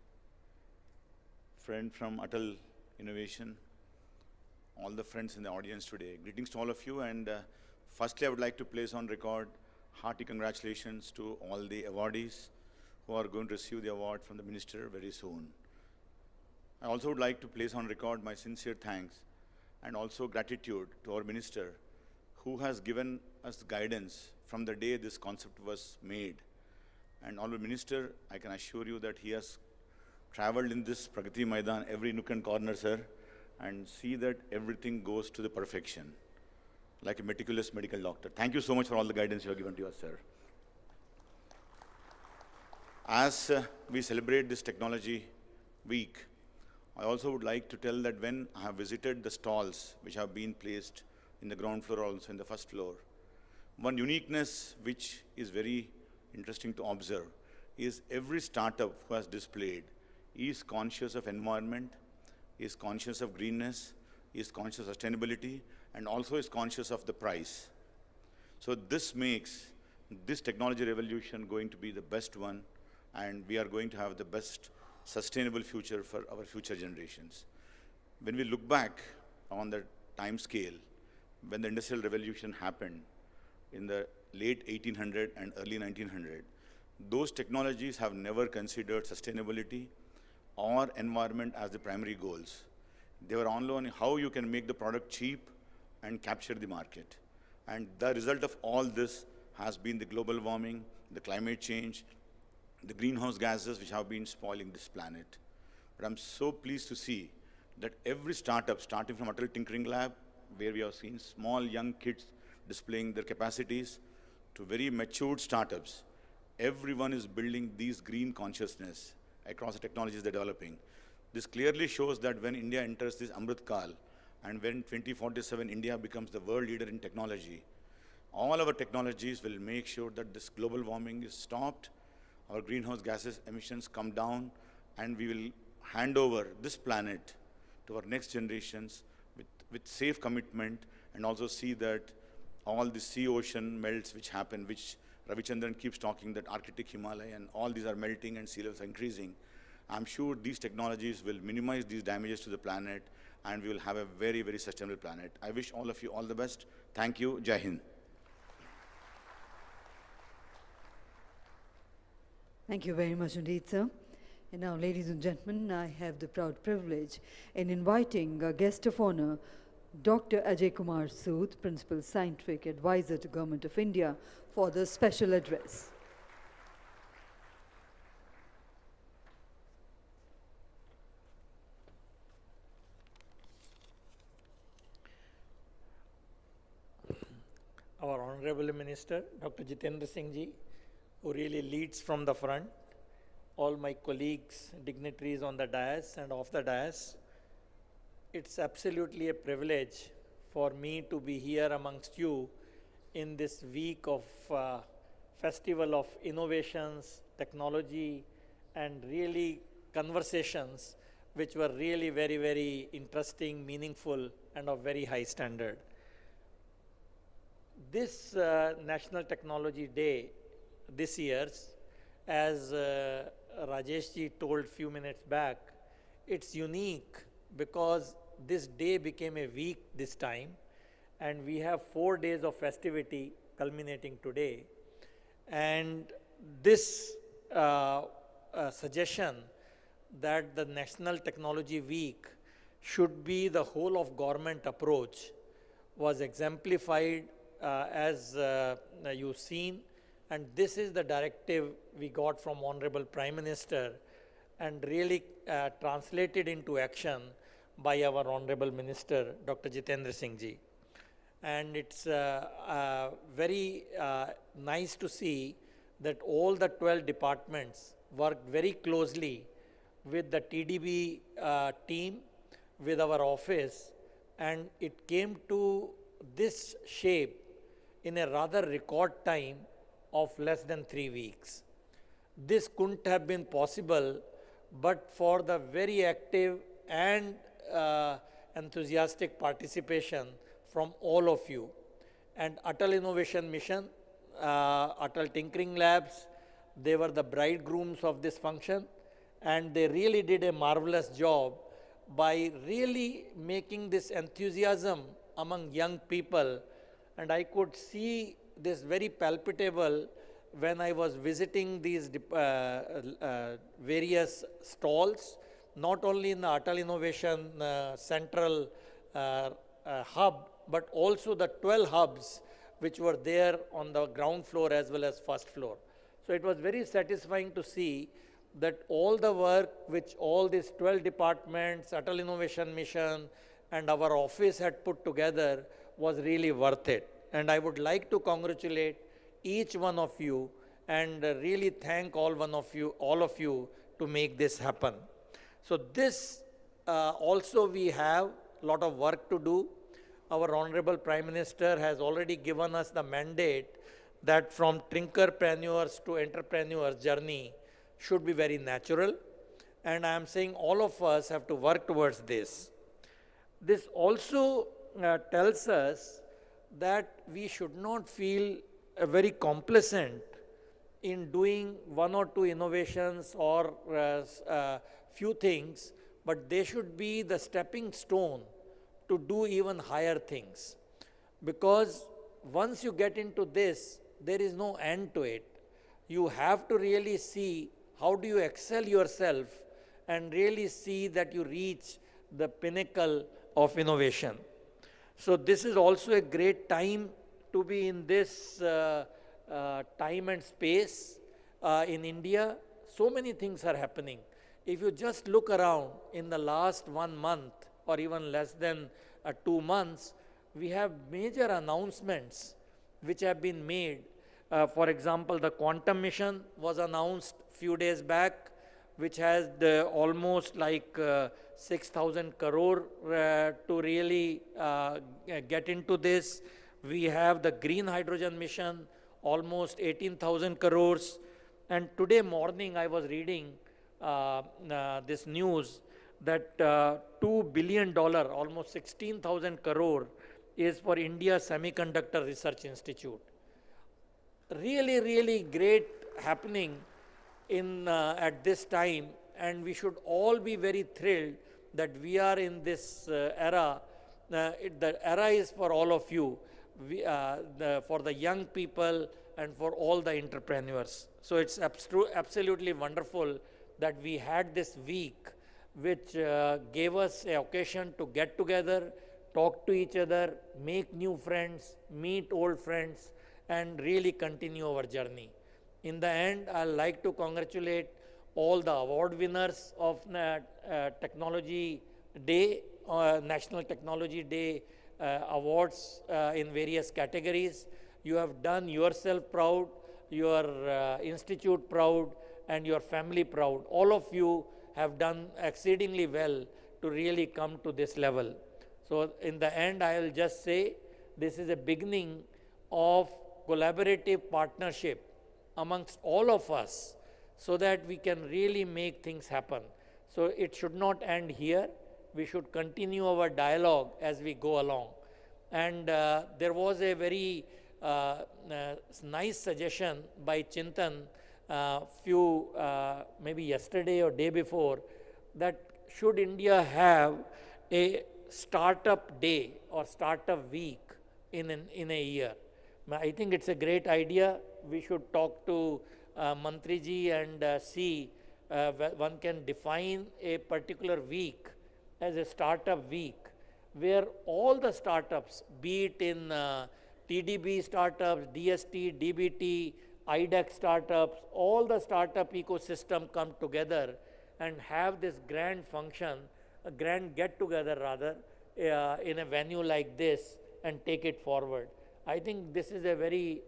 friend from Atal Innovation, all the friends in the audience today. Greetings to all of you, and firstly I would like to place on record hearty congratulations to all the awardees who are going to receive the award from the Minister very soon. I also would like to place on record my sincere thanks and also gratitude to our Minister who has given us guidance from the day this concept was made. And Honorable Minister, I can assure you that he has traveled in this Pragati Maidan, every nook and corner, sir, and see that everything goes to the perfection, like a meticulous medical doctor. Thank you so much for all the guidance you have given to us, sir. As we celebrate this technology week, I also would like to tell that when I have visited the stalls which have been placed in the ground floor, also in the first floor, one uniqueness which is very interesting to observe is every startup who has displayed is conscious of environment, is conscious of greenness, is conscious of sustainability, and also is conscious of the price. So this makes this technology revolution going to be the best one, and we are going to have the best sustainable future for our future generations. When we look back on the time scale, when the Industrial Revolution happened in the late 1800 and early 1900, those technologies have never considered sustainability or environment as the primary goals. They were only on how you can make the product cheap and capture the market. And the result of all this has been the global warming, the climate change, the greenhouse gases which have been spoiling this planet. But I'm so pleased to see that every startup, starting from Atal Tinkering Lab, where we have seen small young kids displaying their capacities, to very matured startups, everyone is building these green consciousness across the technologies they're developing. This clearly shows that when India enters this Amrit Kal, and when 2047 India becomes the world leader in technology, all our technologies will make sure that this global warming is stopped, our greenhouse gases emissions come down, and we will hand over this planet to our next generations with safe commitment, and also see that all the sea ocean melts which happen, which Ravichandran keeps talking, that Arctic Himalaya and all these are melting and sea levels are increasing. I'm sure these technologies will minimize these damages to the planet, and we will have a very, very sustainable planet. I wish all of you all the best. Thank you. Jai Hind. Thank you very much indeed, sir. And now, ladies and gentlemen, I have the proud privilege in inviting a guest of honor, Dr. Ajay Kumar Sood, Principal Scientific Advisor to Government of India, for the special address. Our Honorable Minister, Dr. Jitendra Singh Ji, who really leads from the front, all my colleagues, dignitaries on the dais and off the dais, it's absolutely a privilege for me to be here amongst you in this week of festival of innovations, technology, and really conversations which were really very, very interesting, meaningful, and of very high standard. This National Technology Day this year, as Rajesh ji told few minutes back, it's unique because this day became a week this time, and we have 4 days of festivity culminating today. And this suggestion that the National Technology Week should be the whole of government approach was exemplified as you've seen, and this is the directive we got from Honorable Prime Minister and really translated into action by our Honorable Minister, Dr. Jitendra Singh Ji. And it's very nice to see that all the 12 departments worked very closely with the TDB team, with our office, and it came to this shape in a rather record time of less than 3 weeks. This couldn't have been possible but for the very active and enthusiastic participation from all of you. and Atal Innovation Mission, Atal Tinkering Labs, they were the bridegrooms of this function, and they really did a marvelous job by really making this enthusiasm among young people. And I could see this very palpable when I was visiting these various stalls, not only in the Atal Innovation Central hub, but also the 12 hubs which were there on the ground floor as well as first floor. So it was very satisfying to see that all the work which all these 12 departments, Atal Innovation Mission, and our office had put together was really worth it. And I would like to congratulate each one of you and really thank all of you to make this happen. So this also we have a lot of work to do. Our Honorable Prime Minister has already given us the mandate that from tinkerpreneurs to entrepreneurs journey should be very natural. And I am saying all of us have to work towards this. This also tells us that we should not feel very complacent in doing one or two innovations or few things, but they should be the stepping stone to do even higher things. Because once you get into this, there is no end to it. You have to really see how do you excel yourself and really see that you reach the pinnacle of innovation. So this is also a great time to be in this time and space in India. So many things are happening. If you just look around in the last 1 month or even less than 2 months, we have major announcements which have been made. For example, the quantum mission was announced few days back, which has almost like 6,000 crore to really get into this. We have the green hydrogen mission, almost 18,000 crores. And today morning I was reading this news that $2 billion, almost 16,000 crore, is for India Semiconductor Research Institute. Really, really great happening in at this time, and we should all be very thrilled that we are in this era. The era is for all of you, for the young people and for all the entrepreneurs. So it's absolutely wonderful that we had this week, which gave us an occasion to get together, talk to each other, make new friends, meet old friends, and really continue our journey. In the end, I'd like to congratulate all the award winners of Technology Day, National Technology Day awards in various categories. You have done yourself proud, your institute proud, and your family proud. All of you have done exceedingly well to really come to this level. So in the end, I will just say this is a beginning of collaborative partnership amongst all of us so that we can really make things happen. So it should not end here. We should continue our dialogue as we go along. And there was a very nice suggestion by Chintan maybe yesterday or day before, that should India have a startup day or startup week in a year. I think it's a great idea. We should talk to Mantriji and see one can define a particular week as a startup week where all the startups, be it in TDB startups, DST, DBT, IDEX startups, all the startup ecosystem come together and have this grand function, a grand get together rather, in a venue like this and take it forward. I think this is a very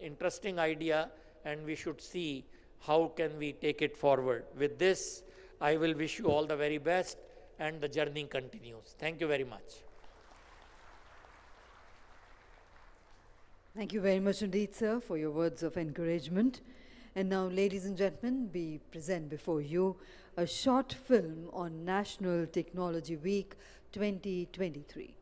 interesting idea, and we should see how can we take it forward. With this, I will wish you all the very best, and the journey continues. Thank you very much. Thank you very much indeed, sir, for your words of encouragement. And now, ladies and gentlemen, we present before you a short film on National Technology Week 2023.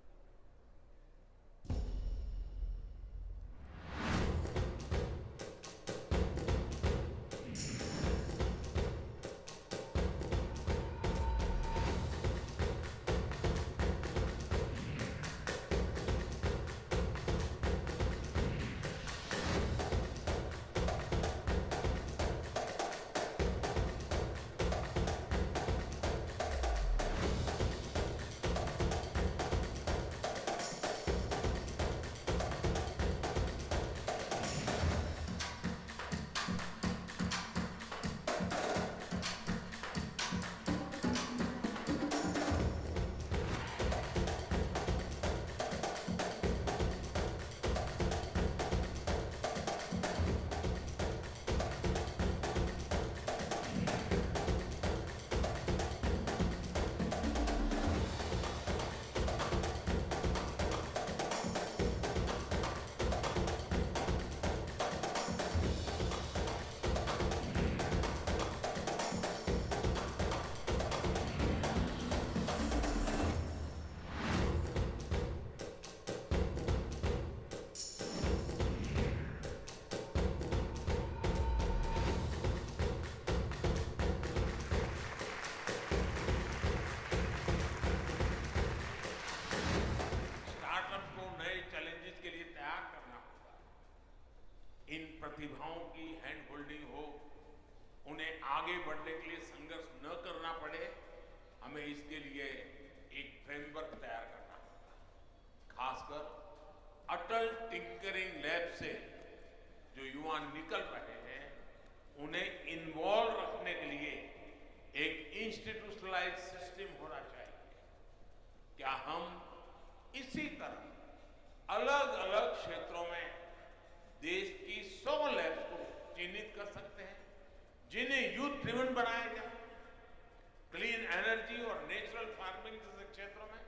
बढ़ने के लिए संघर्ष न करना पड़े, हमें इसके लिए एक फ्रेमवर्क तैयार करना होगा। खासकर अटल टिंकरिंग लैब से जो युवा निकल रहे हैं, उन्हें इन्वॉल्व रखने के लिए एक इंस्टीट्यूशनलाइज्ड सिस्टम होना चाहिए। क्या हम इसी तरह अलग अलग क्षेत्रों में देश की 100 लैब्स को चिन्हित कर सकते हैं, जिन्हें यूथ ड्रिवन बनाया जाए। क्लीन एनर्जी और नेचुरल फार्मिंग जैसे क्षेत्रों में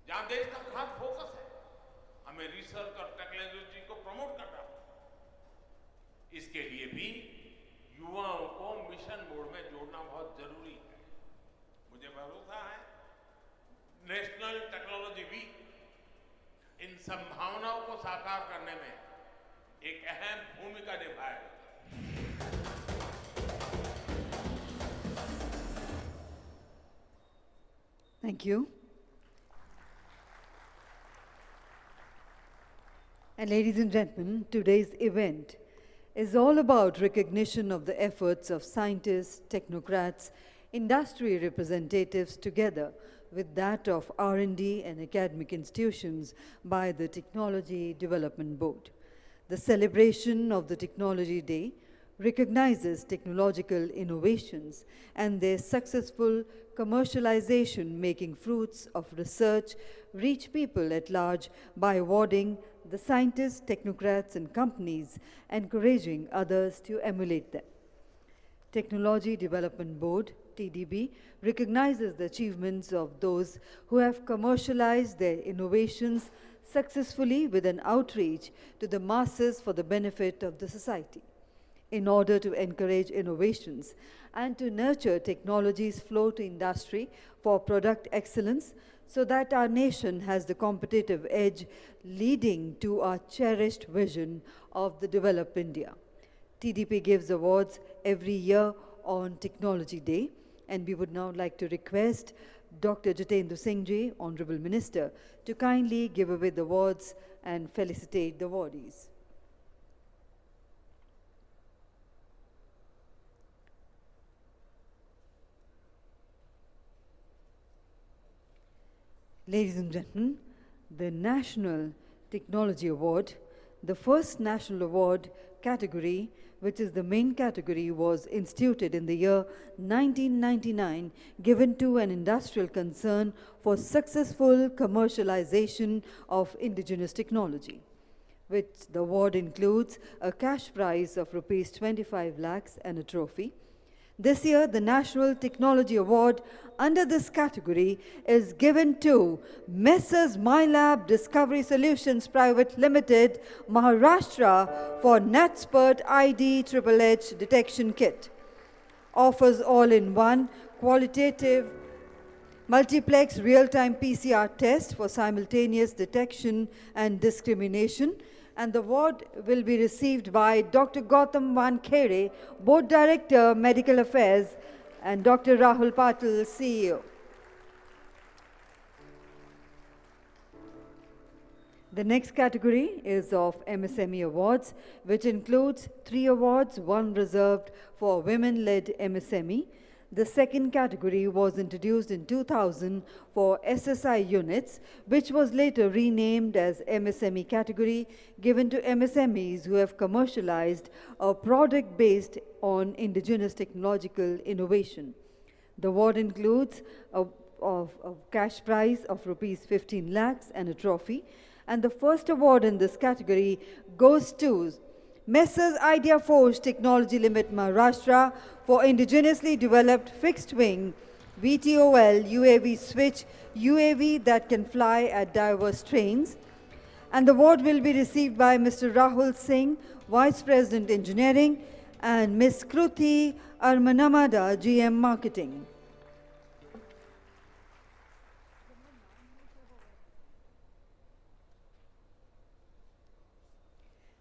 जहां देश का खास फोकस है, हमें रिसर्च और टेक्नोलॉजी को प्रमोट करना होगा। इसके लिए भी युवाओं को मिशन मोड में जोड़ना बहुत जरूरी है। मुझे भरोसा है नेशनल टेक्नोलॉजी वीक इन संभावनाओं को साकार करने में एक अहम भूमिका निभाएगा। Thank you. And ladies and gentlemen, today's event is all about recognition of the efforts of scientists, technocrats, industry representatives together with that of R&D and academic institutions by the Technology Development Board. The celebration of the Technology Day recognizes technological innovations and their successful commercialization, making fruits of research reach people at large by awarding the scientists, technocrats, and companies, encouraging others to emulate them. Technology Development Board, TDB, recognizes the achievements of those who have commercialized their innovations successfully with an outreach to the masses for the benefit of the society. In order to encourage innovations and to nurture technology's flow to industry for product excellence, so that our nation has the competitive edge leading to our cherished vision of the developed India. TDP gives awards every year on Technology Day, and we would now like to request Dr. Jitendra Singh Ji, Honorable Minister, to kindly give away the awards and felicitate the awardees. Ladies and gentlemen, the National Technology Award, the first national award category, which is the main category, was instituted in the year 1999, given to an industrial concern for successful commercialization of indigenous technology, which the award includes a cash prize of rupees 25 lakhs and a trophy. This year, the National Technology Award under this category is given to Messrs. MyLab Discovery Solutions Private Limited, Maharashtra, for NatSpert ID Triple H Detection Kit. Offers all-in-one qualitative multiplex real-time PCR test for simultaneous detection and discrimination. And the award will be received by Dr. Gautam Wankhere, Board Director, Medical Affairs, and Dr. Rahul Patil, CEO. The next category is of MSME Awards, which includes 3 awards, 1 reserved for women-led MSME. The second category was introduced in 2000 for SSI units, which was later renamed as MSME category, given to MSMEs who have commercialized a product based on indigenous technological innovation. The award includes a cash prize of rupees 15 lakhs and a trophy. And the first award in this category goes to Messrs. IdeaForge Technology Limited, Maharashtra, for indigenously developed fixed-wing VTOL UAV switch UAV that can fly at diverse terrains. And the award will be received by Mr. Rahul Singh, Vice President Engineering, and Ms. Kruti Armanamada, GM Marketing.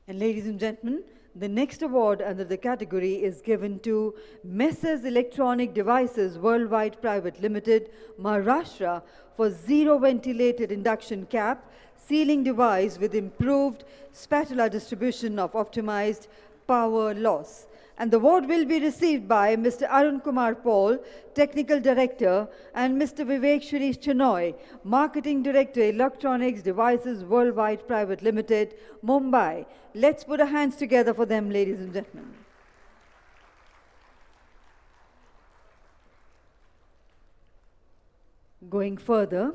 And ladies and gentlemen, the next award under the category is given to Messrs. Electronic Devices Worldwide Private Limited, Maharashtra, for zero ventilated induction cap sealing device with improved spatula distribution of optimized power loss. And the award will be received by Mr. Arun Kumar Paul, Technical Director, and Mr. Vivek Shirish Chenoy, Marketing Director, Electronics Devices Worldwide Private Limited, Mumbai. Let's put our hands together for them, ladies and gentlemen. Going further,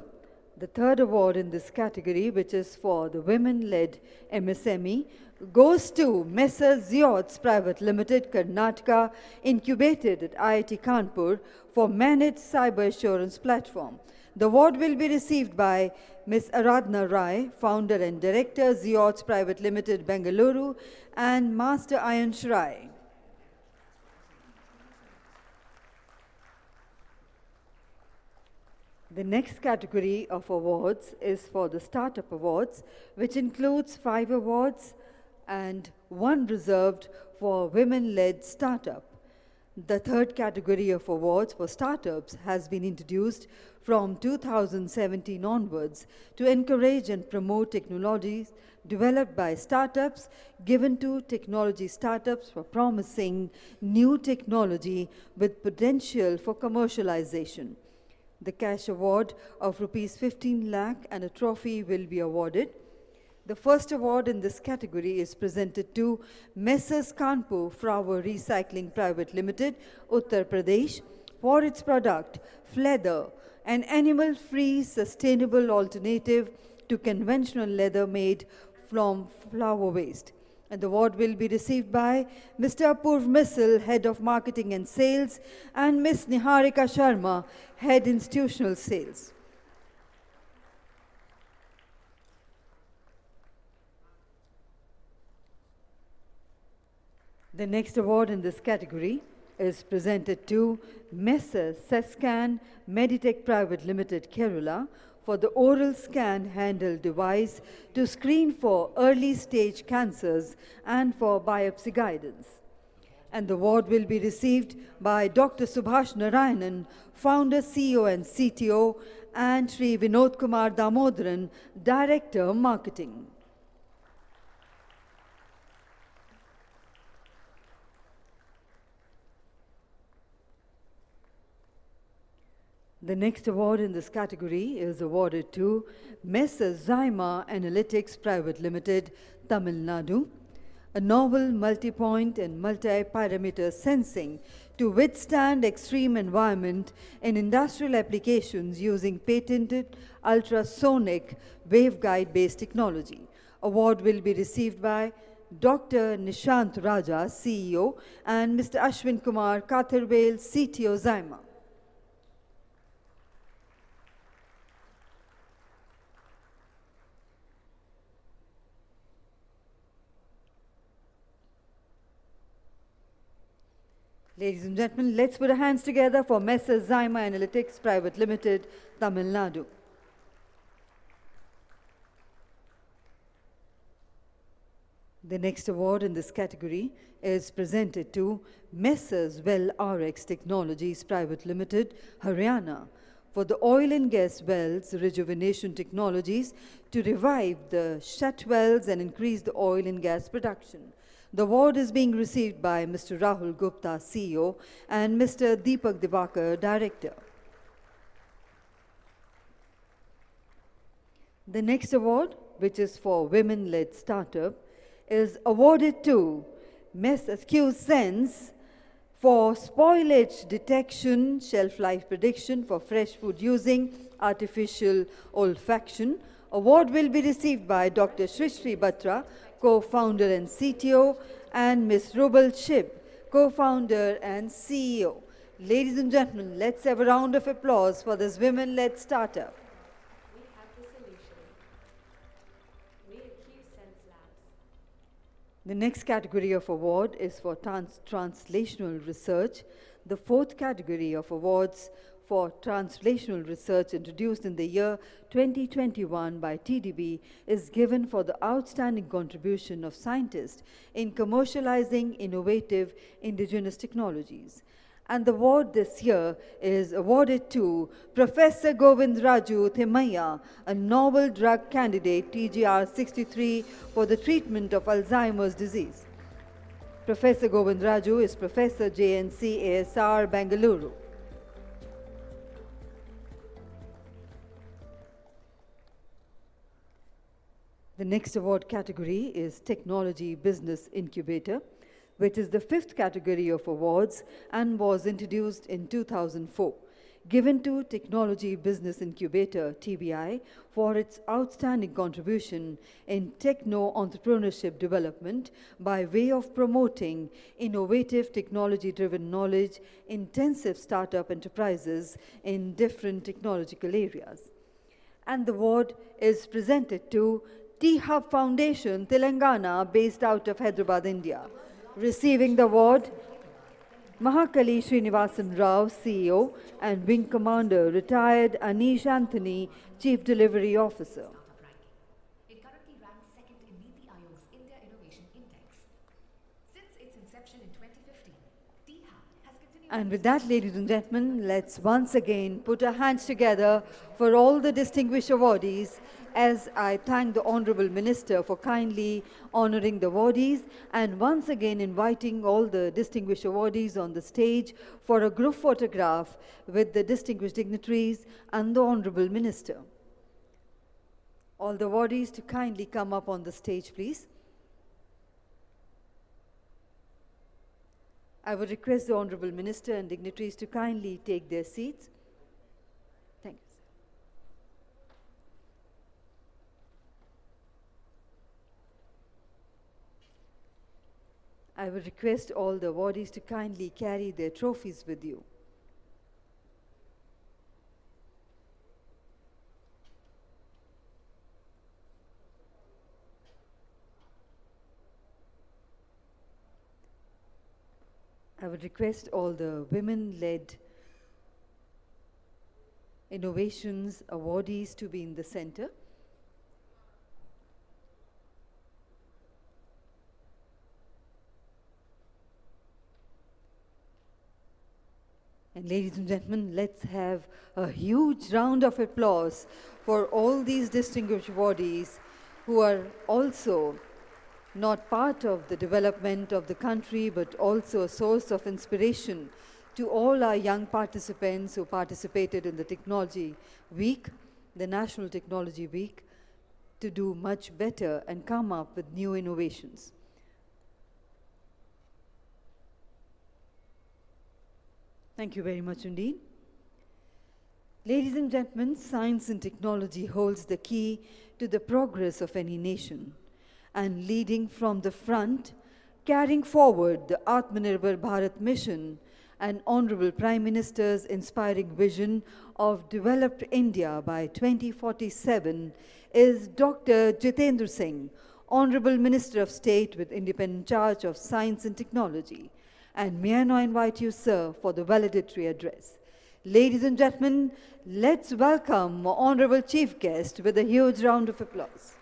the third award in this category, which is for the women-led MSME, goes to Messrs. Ziots Private Limited, Karnataka, incubated at IIT Kanpur for Managed Cyber Assurance Platform. The award will be received by Ms. Aradhana Rai, Founder and Director, Ziots Private Limited, Bengaluru, and Master Ayansh Rai. The next category of awards is for the Startup Awards, which includes 5 awards and 1 reserved for women-led startup. The third category of awards for startups has been introduced from 2017 onwards to encourage and promote technologies developed by startups, given to technology startups for promising new technology with potential for commercialization. The cash award of Rs 15 lakh and a trophy will be awarded. The first award in this category is presented to Messrs. Kanpur Flower Recycling Private Limited, Uttar Pradesh, for its product, Fleather, an animal-free sustainable alternative to conventional leather made from flower waste. And the award will be received by Mr. Apurv Misal, Head of Marketing and Sales, and Ms. Niharika Sharma, Head Institutional Sales. The next award in this category is presented to Messrs. Sescan Meditech Private Limited, Kerala, for the oral scan handheld device to screen for early stage cancers and for biopsy guidance. And the award will be received by Dr. Subhash Narayanan, Founder, CEO and CTO, and Sri Vinod Kumar Damodaran, Director, Marketing. The next award in this category is awarded to Messrs. Zyma Analytics Private Limited, Tamil Nadu, a novel multi-point and multi-parameter sensing to withstand extreme environment in industrial applications using patented ultrasonic waveguide-based technology. Award will be received by Dr. Nishant Raja, CEO, and Mr. Ashwin Kumar Katharwale, CTO, Zyma. Ladies and gentlemen, let's put our hands together for Messrs. Zyma Analytics Private Limited, Tamil Nadu. The next award in this category is presented to Messrs. Well RX Technologies Private Limited, Haryana, for the oil and gas wells rejuvenation technologies to revive the shut wells and increase the oil and gas production. The award is being received by Mr. Rahul Gupta, CEO, and Mr. Deepak Divakar, Director. The next award, which is for women-led startup, is awarded to Ms. Sense for spoilage detection, shelf life prediction for fresh food using artificial olfaction. Award will be received by Dr. Shrishri Batra, co-founder and CTO, and Ms. Rubal Shib, co-founder and CEO. Ladies and gentlemen, let's have a round of applause for this women-led startup. We have the solution. We at Q-Sense Labs. The next category of award is for translational research. The fourth category of awards for translational research introduced in the year 2021 by TDB is given for the outstanding contribution of scientists in commercializing innovative indigenous technologies. And the award this year is awarded to Professor Govind Raju Thimaiya, a novel drug candidate TGR 63 for the treatment of Alzheimer's disease. Professor Govind Raju is Professor JNC ASR, Bengaluru. The next award category is Technology Business Incubator, which is the 5th category of awards and was introduced in 2004, given to Technology Business Incubator, TBI, for its outstanding contribution in techno-entrepreneurship development by way of promoting innovative technology-driven knowledge-intensive startup enterprises in different technological areas. And the award is presented to T-Hub Foundation, Telangana, based out of Hyderabad, India. Receiving the award, Mahakali Srinivasan Rao, CEO, and Wing Commander, retired Anish Anthony, Chief Delivery Officer. It currently ranks second in Niti Aayog's India Innovation Index. Since its inception in 2015, T-Hub has continued... And with that, ladies and gentlemen, let's once again put our hands together for all the distinguished awardees, as I thank the Honorable Minister for kindly honoring the awardees, and once again inviting all the distinguished awardees on the stage for a group photograph with the distinguished dignitaries and the Honorable Minister. All the awardees to kindly come up on the stage, please. I would request the Honorable Minister and dignitaries to kindly take their seats. Thank you. I would request all the awardees to kindly carry their trophies with you. I would request all the women-led innovations awardees to be in the center. And ladies and gentlemen, let's have a huge round of applause for all these distinguished awardees who are also not part of the development of the country, but also a source of inspiration to all our young participants who participated in the Technology Week, the National Technology Week, to do much better and come up with new innovations. Thank you very much indeed. Ladies and gentlemen, science and technology holds the key to the progress of any nation, and leading from the front, carrying forward the Atmanirbhar Bharat mission and Honorable Prime Minister's inspiring vision of developed India by 2047 is Dr. Jitendra Singh, Honorable Minister of State with independent charge of Science and Technology. And may I now invite you, sir, for the valedictory address. Ladies and gentlemen, let's welcome Honorable Chief Guest with a huge round of applause.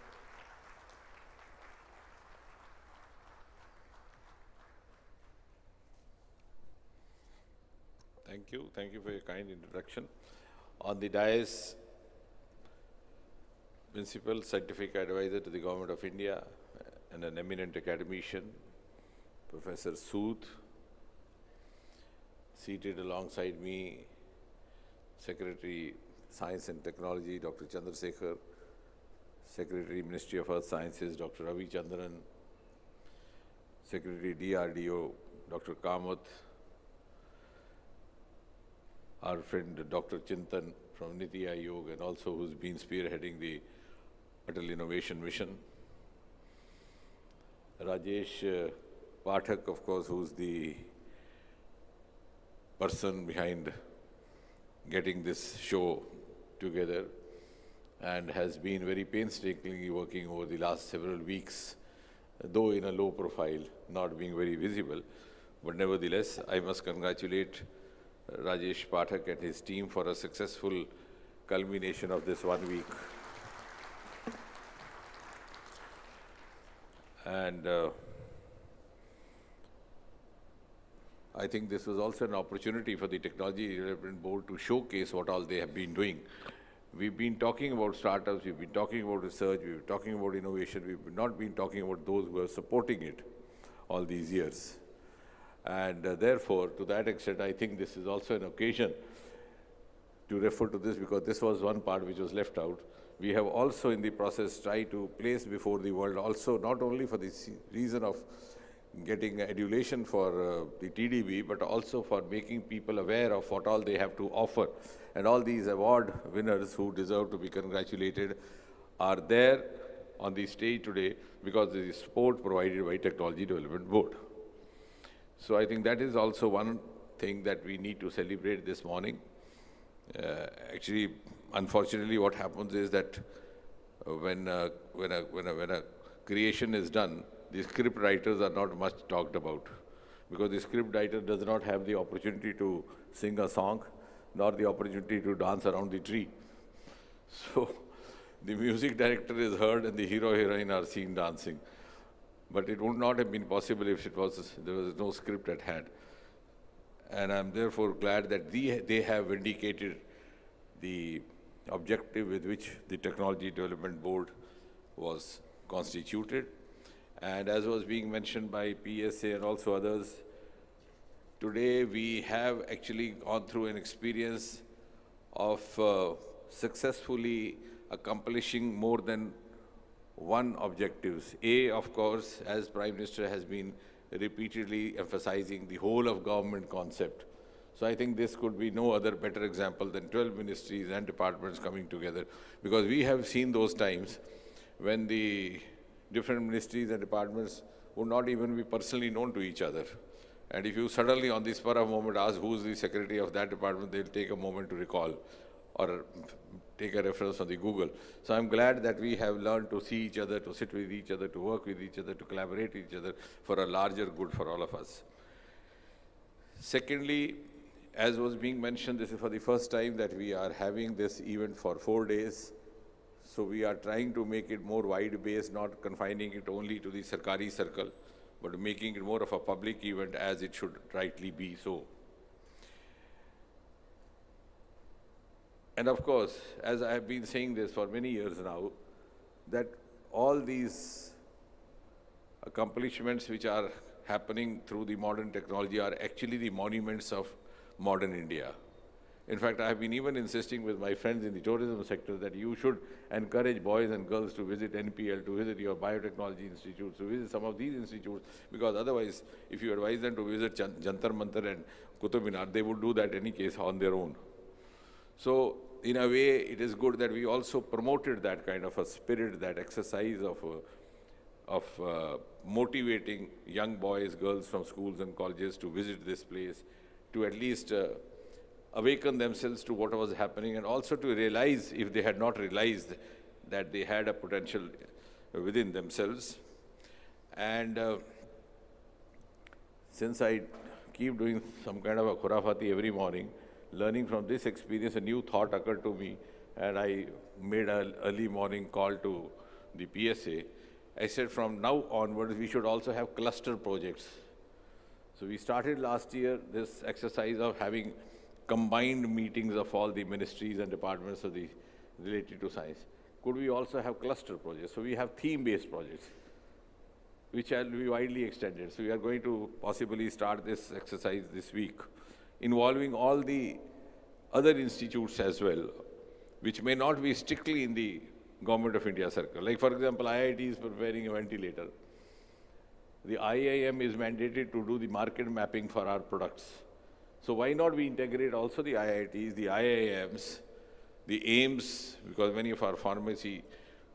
Thank you for your kind introduction. On the dais, Principal Scientific Advisor to the Government of India and an eminent academician, Professor Sood. Seated alongside me, Secretary Science and Technology, Dr. Chandrasekhar, Secretary Ministry of Earth Sciences, Dr. Ravi Chandran, Secretary DRDO, Dr. Kamath, our friend Dr. Chintan from Niti Aayog, and also who's been spearheading the Atal Innovation Mission. Rajesh Pathak, of course, who's the person behind getting this show together and has been very painstakingly working over the last several weeks, though in a low profile, not being very visible. But nevertheless, I must congratulate Rajesh Pathak and his team for a successful culmination of this 1 week. And I think this was also an opportunity for the Technology Development Board to showcase what all they have been doing. We've been talking about startups, we've been talking about research, we've been talking about innovation, we've not been talking about those who are supporting it. all these years. And therefore, to that extent, I think this is also an occasion to refer to this, because this was one part which was left out. We have also in the process tried to place before the world also, not only for the reason of getting adulation for the TDB, but also for making people aware of what all they have to offer. And all these award winners who deserve to be congratulated are there on the stage today because of the support provided by Technology Development Board. So I think that is also one thing that we need to celebrate this morning. Actually, unfortunately, what happens is that when a creation is done, the script writers are not much talked about, because the script writer does not have the opportunity to sing a song, nor the opportunity to dance around the tree. So the music director is heard and the hero-heroine are seen dancing. But it would not have been possible if there was no script at hand. And I'm therefore glad that they have vindicated the objective with which the Technology Development Board was constituted. And as was being mentioned by PSA and also others, today we have actually gone through an experience of successfully accomplishing more than one objectives. A, of course, as Prime Minister has been repeatedly emphasizing, the whole of government concept. So I think this could be no other better example than 12 ministries and departments coming together, because we have seen those times when the different ministries and departments would not even be personally known to each other. And if you suddenly on the spur of moment ask who's the secretary of that department, they'll take a moment to recall or take a reference on the Google. So I'm glad that we have learned to see each other, to sit with each other, to work with each other, to collaborate with each other for a larger good for all of us. Secondly, as was being mentioned, this is for the first time that we are having this event for 4 days. So we are trying to make it more wide-based, not confining it only to the Sarkari circle, but making it more of a public event as it should rightly be so. And of course, as I have been saying this for many years now, that all these accomplishments which are happening through the modern technology are actually the monuments of modern India. In fact, I have been even insisting with my friends in the tourism sector that you should encourage boys and girls to visit NPL, to visit your biotechnology institutes, to visit some of these institutes, because otherwise, if you advise them to visit Jantar Mantar and Qutub Minar, they would do that in any case on their own. So, in a way, it is good that we also promoted that kind of a spirit, that exercise of motivating young boys, girls from schools and colleges to visit this place, to at least awaken themselves to what was happening, and also to realize, if they had not realized, that they had a potential within themselves. And since I keep doing some kind of a khurafati every morning, learning from this experience, a new thought occurred to me, and I made an early morning call to the PSA. I said, from now onwards, we should also have cluster projects. So we started last year this exercise of having combined meetings of all the ministries and departments of the related to science. Could we also have cluster projects? So we have theme-based projects, which will be widely extended. So we are going to possibly start this exercise this week, involving all the other institutes as well, which may not be strictly in the Government of India circle. Like, for example, IIT is preparing a ventilator. The IIM is mandated to do the market mapping for our products. So why not we integrate also the IITs, the IIMs, the AIMS, because many of our pharmacy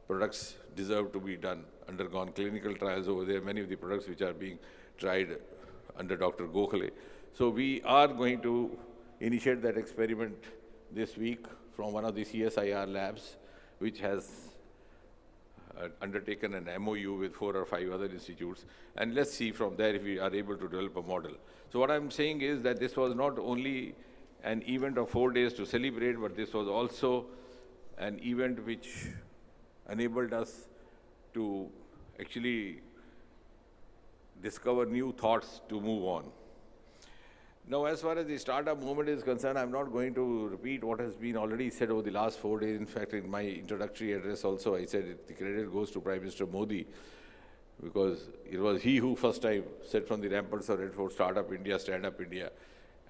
products deserve to be done, undergone clinical trials over there, many of the products which are being tried under Dr. Gokhale. So we are going to initiate that experiment this week from one of the CSIR labs, which has undertaken an MOU with 4 or 5 other institutes, and let's see from there if we are able to develop a model. So what I'm saying is that this was not only an event of 4 days to celebrate, but this was also an event which enabled us to actually discover new thoughts to move on. Now, as far as the startup movement is concerned, I'm not going to repeat what has been already said over the last 4 days. In fact, in my introductory address also, I said the credit goes to Prime Minister Modi. because it was he who first time said from the ramparts of Red Fort, "Start up India, stand up India."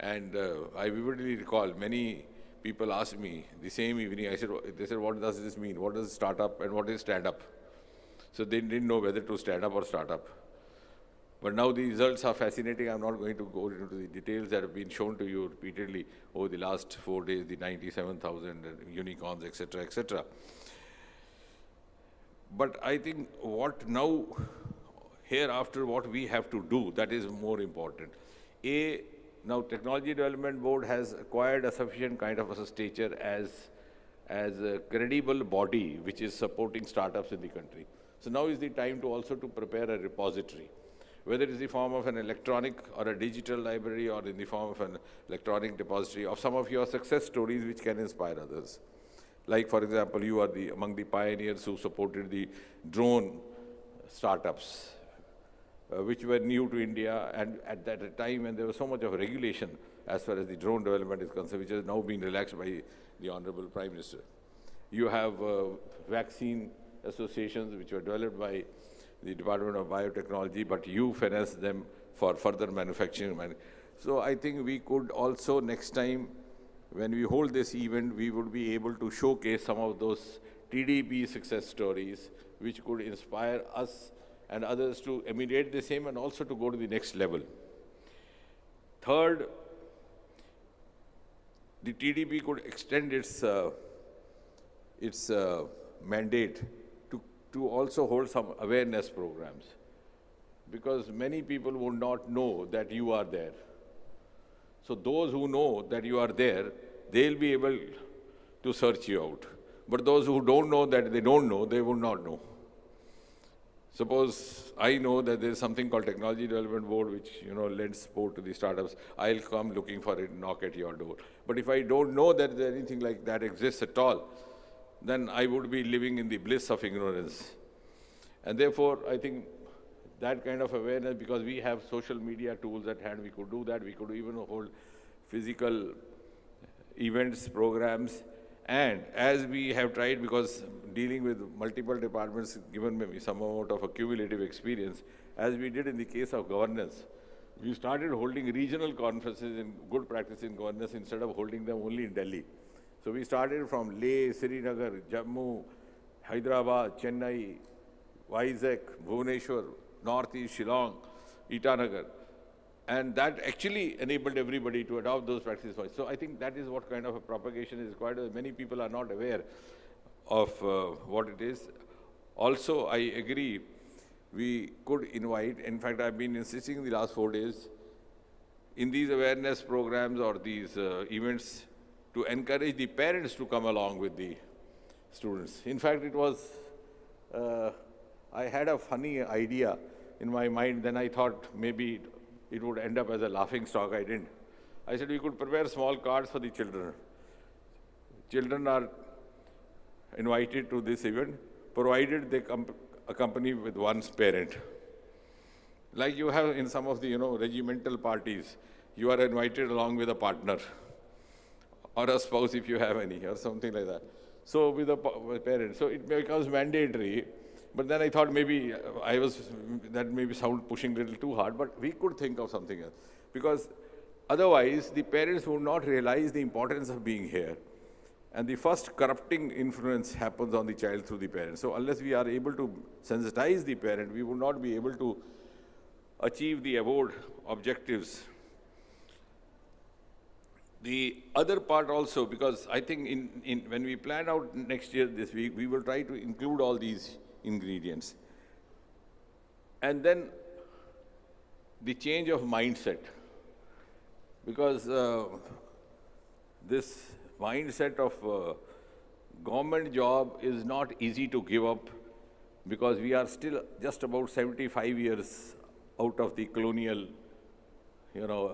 And I vividly recall many people asked me the same evening, they said, "What does this mean? What does start up and what is stand up?" So they didn't know whether to stand up or start up. But now the results are fascinating. I'm not going to go into the details that have been shown to you repeatedly over the last 4 days, the 97,000 unicorns, etc., etc. But I think what now, hereafter, what we have to do, that is more important. Now Technology Development Board has acquired a sufficient kind of a stature as a credible body which is supporting startups in the country. So now is the time to also to prepare a repository, whether it is the form of an electronic or a digital library or in the form of an electronic depository of some of your success stories which can inspire others. Like, for example, you are among the pioneers who supported the drone startups, which were new to India, and at that time when there was so much of regulation as far as the drone development is concerned, which has now been relaxed by the Honorable Prime Minister. You have vaccine associations which were developed by the Department of Biotechnology, but you finance them for further manufacturing. So I think we could also next time, when we hold this event, we would be able to showcase some of those TDP success stories which could inspire us and others to emulate the same and also to go to the next level. Third, the TDP could extend its mandate to also hold some awareness programs, because many people would not know that you are there. So those who know that you are there, they'll be able to search you out. But those who don't know that they don't know, they would not know. Suppose I know that there is something called Technology Development Board which, lends support to the startups. I'll come looking for it, knock at your door. But if I don't know that there anything like that exists at all, then I would be living in the bliss of ignorance. And therefore, I think that kind of awareness, because we have social media tools at hand, we could do that. We could even hold physical events, programs. And as we have tried, because dealing with multiple departments, given me some amount of accumulative experience, as we did in the case of governance, we started holding regional conferences in good practice in governance instead of holding them only in Delhi. So we started from Leh, Srinagar, Jammu, Hyderabad, Chennai, Vizag, Bhubaneswar, Northeast, Shillong, Itanagar. And that actually enabled everybody to adopt those practices. So I think that is what kind of a propagation is required. Many people are not aware of what it is. Also, I agree, we could invite, in fact, I've been insisting in the last 4 days, in these awareness programs or these events, to encourage the parents to come along with the students. In fact, it was, I had a funny idea in my mind, then I thought maybe it would end up as a laughing stock. I didn't. I said we could prepare small cards for the children. Children are invited to this event, provided they accompany with one's parent. Like you have in some of the, regimental parties, you are invited along with a partner or a spouse if you have any, or something like that. So with a parent. So it becomes mandatory. But then I thought maybe that maybe sound pushing a little too hard, but we could think of something else. Because otherwise, the parents would not realize the importance of being here. And the first corrupting influence happens on the child through the parents. So unless we are able to sensitize the parent, we will not be able to achieve the award objectives. The other part also, because I think when we plan out next year this week, we will try to include all these ingredients. And then the change of mindset. Because this mindset of government job is not easy to give up, because we are still just about 75 years out of the colonial,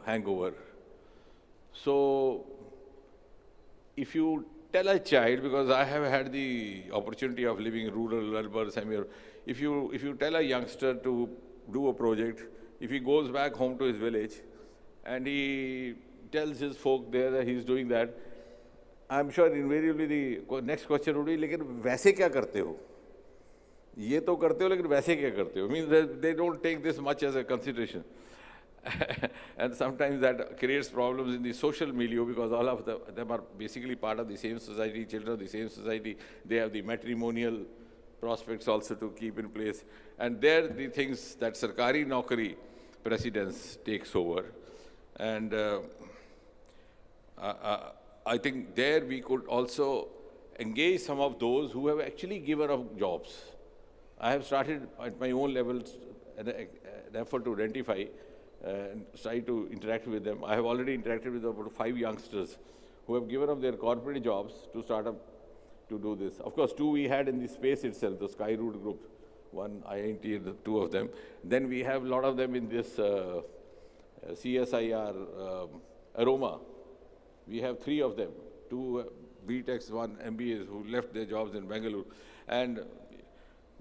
hangover. So if you tell a child, because I have had the opportunity of living in rural, urban, if you tell a youngster to do a project, if he goes back home to his village and he tells his folk there that he's doing that, I'm sure invariably the next question would be, लेकिन वैसे क्या करते हो? ये तो करते हो लेकिन वैसे क्या करते हो? Means they don't take this much as a consideration. And sometimes that creates problems in the social milieu because all of them are basically part of the same society, children of the same society. They have the matrimonial prospects also to keep in place. And there the things that Sarkari Naukari precedence takes over. And I think there we could also engage some of those who have actually given up jobs. I have started at my own level an effort to identify and try to interact with them. I have already interacted with about 5 youngsters who have given up their corporate jobs to start up to do this. Of course, 2 we had in the space itself, the Skyroot group, 1 IIT, the 2 of them. Then we have a lot of them in this CSIR Aroma. We have 3 of them, 2 BTechs, 1 MBAs who left their jobs in Bangalore. And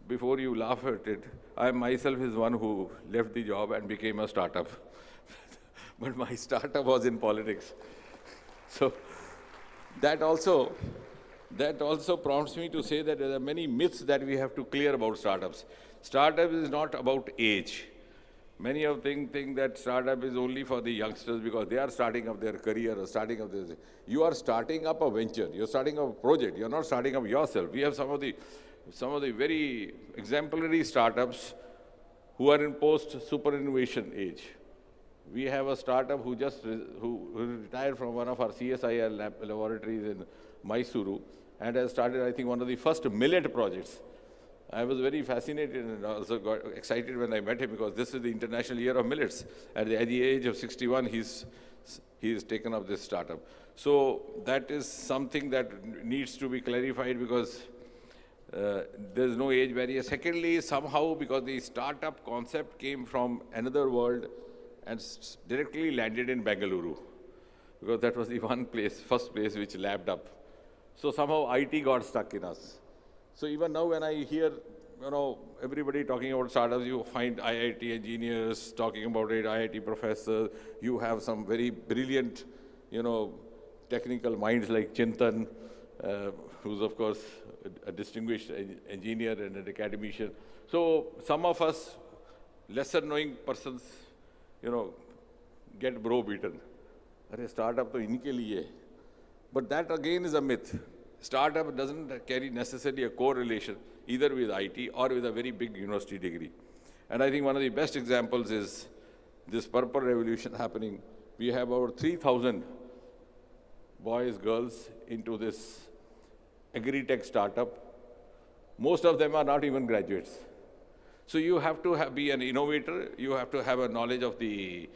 before you laugh at it, I myself is one who left the job and became a startup. But my startup was in politics. So that also prompts me to say that there are many myths that we have to clear about startups. Startup is not about age. Many of them think that startup is only for the youngsters because they are starting up their career or starting up their... You are starting up a venture. You're starting up a project. You're not starting up yourself. We have some of the very exemplary startups who are in post-super-innovation age. We have a startup who retired from one of our CSIR laboratories in Mysuru and has started, I think, one of the first millet projects. I was very fascinated and also got excited when I met him because this is the International Year of Millets. At the age of 61, he's taken up this startup. So that is something that needs to be clarified because there's no age barrier. Secondly, somehow because the startup concept came from another world and directly landed in Bengaluru because that was the first place which lapped up. So somehow IT got stuck in us. So even now when I hear, everybody talking about startups, you find IIT engineers talking about it, IIT professors, you have some very brilliant, technical minds like Chintan, who's of course a distinguished engineer and an academician. So some of us, lesser knowing persons, get bro-beaten. Arey, startup to inke liye. But that again is a myth. Startup doesn't carry necessarily a correlation either with IT or with a very big university degree. And I think one of the best examples is this purple revolution happening. We have about 3,000 boys, girls into this agri-tech startup. Most of them are not even graduates. So you have to be an innovator. You have to have a knowledge of the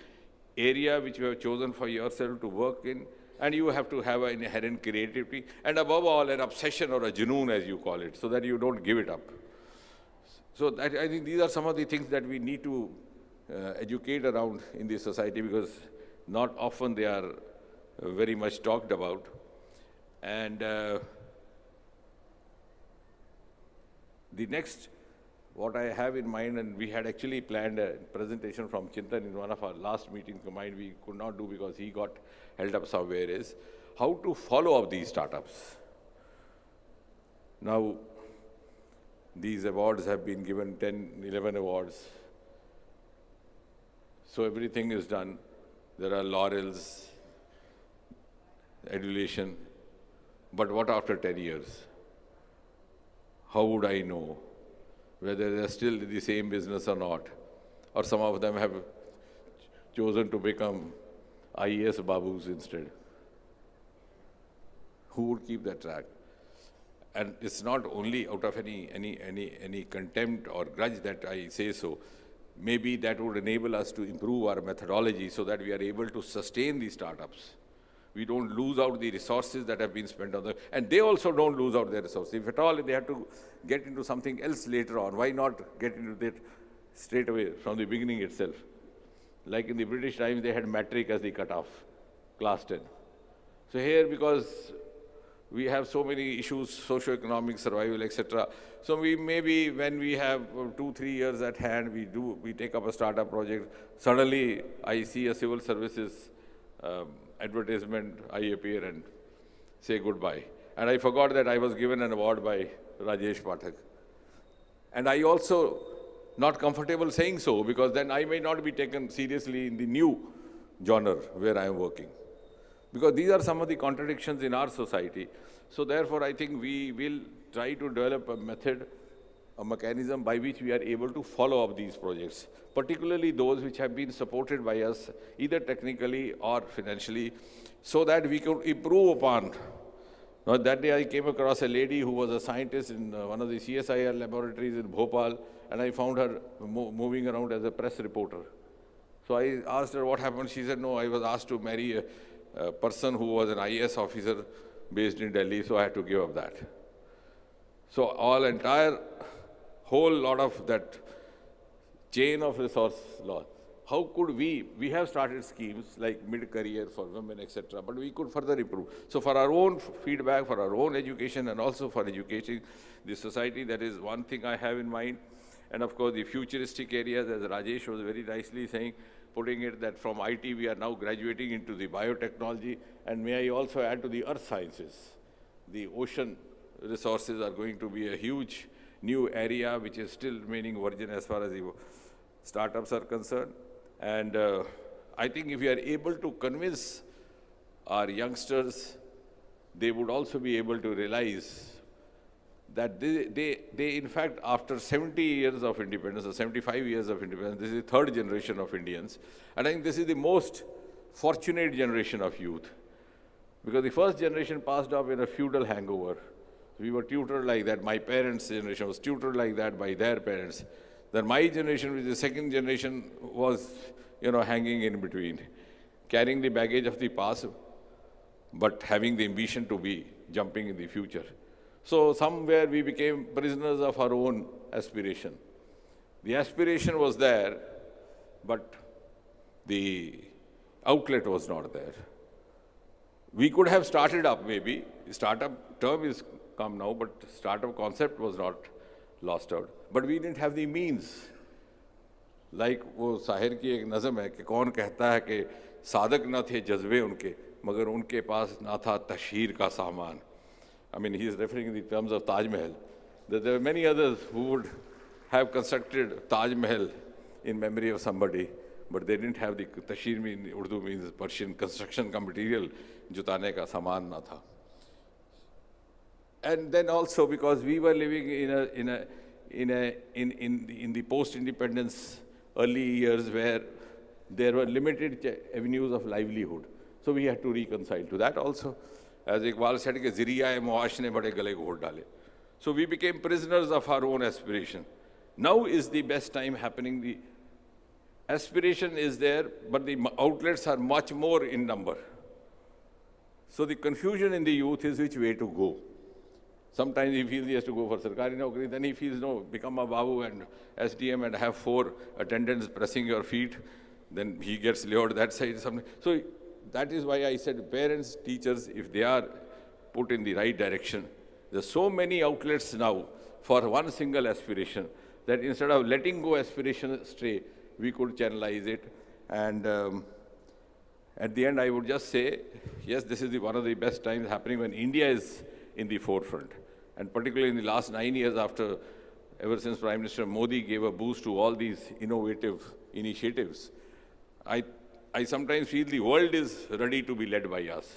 area which you have chosen for yourself to work in. And you have to have an inherent creativity. And above all, an obsession or a junoon, as you call it, so that you don't give it up. So I think these are some of the things that we need to educate around in the society because not often they are very much talked about. And the next, what I have in mind, and we had actually planned a presentation from Chintan in one of our last meetings combined, we could not do because he got held up somewhere, is how to follow up these startups. Now, these awards have been given 10, 11 awards. So everything is done. There are laurels, adulation. But what after 10 years? How would I know whether they're still in the same business or not? Or some of them have chosen to become IAS babus instead. Who would keep that track? And it's not only out of any contempt or grudge that I say so. Maybe that would enable us to improve our methodology so that we are able to sustain these startups. We don't lose out the resources that have been spent on them. And they also don't lose out their resources. If at all they have to get into something else later on, why not get into that straight away from the beginning itself? Like in the British times, they had matric as the cutoff, class 10. So here, because we have so many issues, socio-economic survival, etc. So we maybe when we have 2-3 years at hand, we take up a startup project. Suddenly, I see a civil services advertisement, I appear and say goodbye. And I forgot that I was given an award by Rajesh Pathak. And I also not comfortable saying so, because then I may not be taken seriously in the new genre where I am working. Because these are some of the contradictions in our society. So therefore, I think we will try to develop a method, a mechanism by which we are able to follow up these projects, particularly those which have been supported by us, either technically or financially, so that we could improve upon. Now, that day I came across a lady who was a scientist in one of the CSIR laboratories in Bhopal, and I found her moving around as a press reporter. So I asked her what happened. She said, no, I was asked to marry a person who was an IAS officer based in Delhi, so I had to give up that. So whole lot of that chain of resource loss. How could we have started schemes like mid-career for women, etc., but we could further improve. So for our own feedback, for our own education, and also for educating the society, that is one thing I have in mind. And of course, the futuristic areas, as Rajesh was very nicely saying, putting it that from IT we are now graduating into the biotechnology, and may I also add to the earth sciences. The ocean resources are going to be a huge new area which is still remaining virgin as far as the startups are concerned. And I think if we are able to convince our youngsters, they would also be able to realize that they in fact, after 70 years of independence, or 75 years of independence, this is the third generation of Indians. And I think this is the most fortunate generation of youth. Because the first generation passed off in a feudal hangover. We were tutored like that. My parents' generation was tutored like that by their parents. Then my generation, which is the second generation, was, hanging in between, carrying the baggage of the past, but having the ambition to be jumping in the future. So somewhere we became prisoners of our own aspiration. The aspiration was there, but the outlet was not there. We could have started up maybe. Startup term is come now, but startup concept was not lost out. But we didn't have the means. Like वो साहिर की एक नज़म है कि कौन कहता है कि साधक न थे जज्बे उनके, मगर उनके पास ना था तशहीर का सामान. I mean, he is referring in the terms of Taj Mahal. That there are many others who would have constructed Taj Mahal in memory of somebody, but they didn't have the tashhir in Urdu means Persian construction का material, जुताने का सामान ना था. And then also because we were living in the post-independence early years where there were limited avenues of livelihood, so we had to reconcile to that also. As Iqbal said, कि ज़रिया मुआश ने बड़े गले घोट डाले. So we became prisoners of our own aspiration. Now is the best time happening. The aspiration is there, but the outlets are much more in number. So the confusion in the youth is which way to go. Sometimes he feels he has to go for Sarkari Naukri, then he feels, no, become a Babu and SDM and have 4 attendants pressing your feet, then he gets lured that side. So that is why I said parents, teachers, if they are put in the right direction, there are so many outlets now for one single aspiration that instead of letting go aspiration stray, we could channelize it. And at the end, I would just say, yes, this is one of the best times happening when India is in the forefront. And particularly in the last 9 years ever since Prime Minister Modi gave a boost to all these innovative initiatives, I sometimes feel the world is ready to be led by us.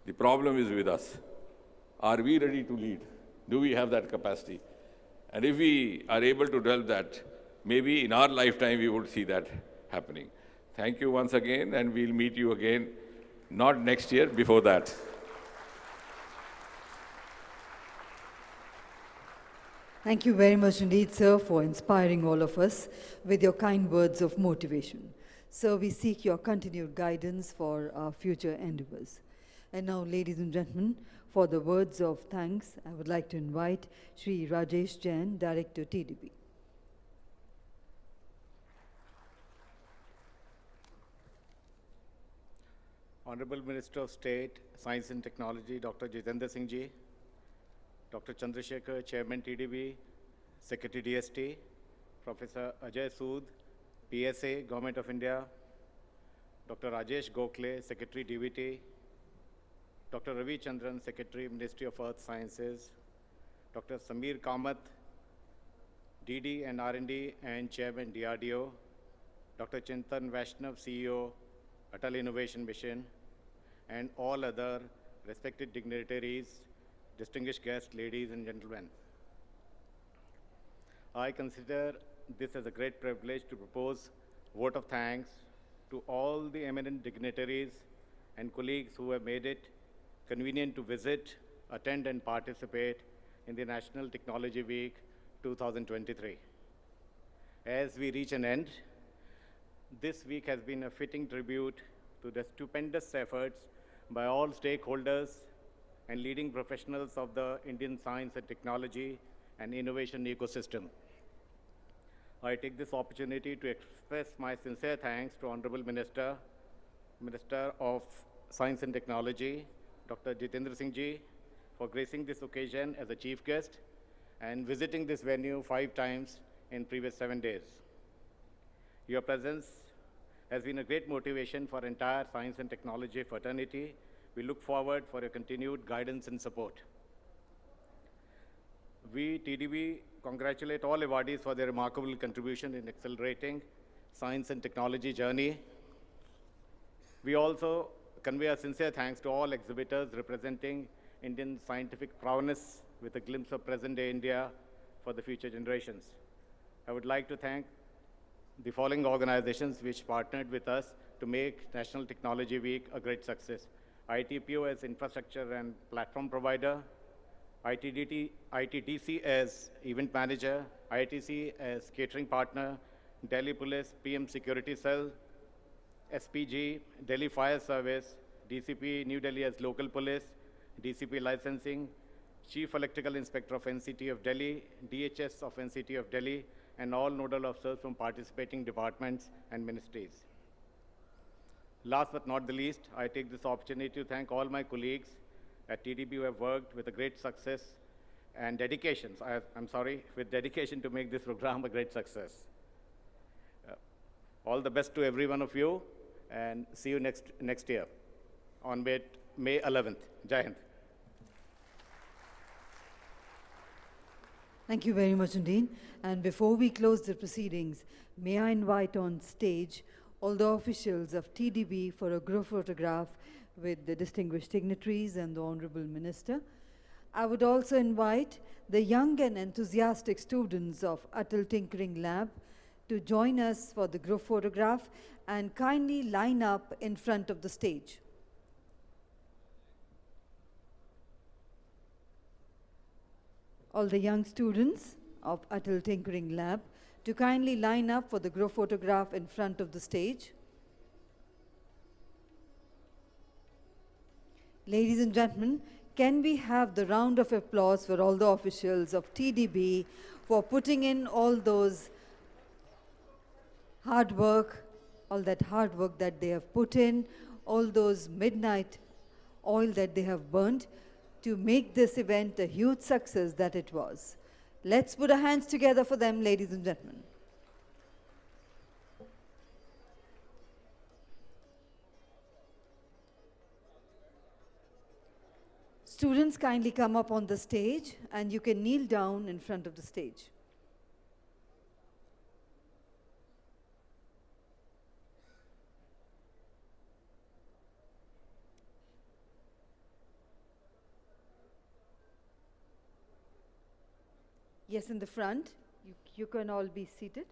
The problem is with us. Are we ready to lead? Do we have that capacity? And if we are able to develop that, maybe in our lifetime we would see that happening. Thank you once again, and we'll meet you again, not next year, before that. Thank you very much indeed, sir, for inspiring all of us with your kind words of motivation. Sir, we seek your continued guidance for our future endeavors. And now, ladies and gentlemen, for the words of thanks, I would like to invite Shri Rajesh Jain, Director, TDB. Honorable Minister of State, Science and Technology, Dr. Jitendra Singh Ji, Dr. Chandrasekhar, Chairman TDB, Secretary DST, Professor Ajay Sood, PSA, Government of India, Dr. Rajesh Gokhale, Secretary DVT, Dr. Ravi Chandran, Secretary, Ministry of Earth Sciences, Dr. Samir Kamath, DD and R&D and Chairman DRDO, Dr. Chintan Vaishnav, CEO, Atal Innovation Mission, and all other respected dignitaries, distinguished guests, ladies and gentlemen. I consider this as a great privilege to propose vote of thanks to all the eminent dignitaries and colleagues who have made it convenient to visit, attend, and participate in the National Technology Week 2023. As we reach an end, this week has been a fitting tribute to the stupendous efforts by all stakeholders and leading professionals of the Indian science and technology and innovation ecosystem. I take this opportunity to express my sincere thanks to Honorable Minister of Science and Technology, Dr. Jitendra Singh Ji, for gracing this occasion as a chief guest and visiting this venue 5 times in previous 7 days. Your presence has been a great motivation for entire science and technology fraternity. We look forward for your continued guidance and support. We, TDB, congratulate all awardees for their remarkable contribution in accelerating science and technology journey. We also convey our sincere thanks to all exhibitors representing Indian scientific prowess with a glimpse of present-day India for the future generations. I would like to thank the following organizations which partnered with us to make National Technology Week a great success. ITPO as infrastructure and platform provider, ITDC as event manager, ITC as catering partner, Delhi Police PM Security Cell, SPG, Delhi Fire Service, DCP New Delhi as local police, DCP licensing, Chief Electrical Inspector of NCT of Delhi, DHS of NCT of Delhi, and all nodal officers from participating departments and ministries. Last but not the least, I take this opportunity to thank all my colleagues at TDB who have worked with a great success and dedication, with dedication to make this program a great success. All the best to every one of you, and see you next year on May 11th. Jai Hind. Thank you very much indeed. And before we close the proceedings, may I invite on stage all the officials of TDB for a group photograph with the distinguished dignitaries and the Honorable Minister. I would also invite the young and enthusiastic students of Atal Tinkering Lab to join us for the group photograph and kindly line up in front of the stage. All the young students of Atal Tinkering Lab to kindly line up for the group photograph in front of the stage. Ladies and gentlemen, can we have the round of applause for all the officials of TDB for putting in all those hard work, all that hard work that they have put in, all those midnight oil that they have burnt to make this event a huge success that it was. Let's put our hands together for them, ladies and gentlemen. Students, kindly come up on the stage and you can kneel down in front of the stage. Yes, in the front. You can all be seated.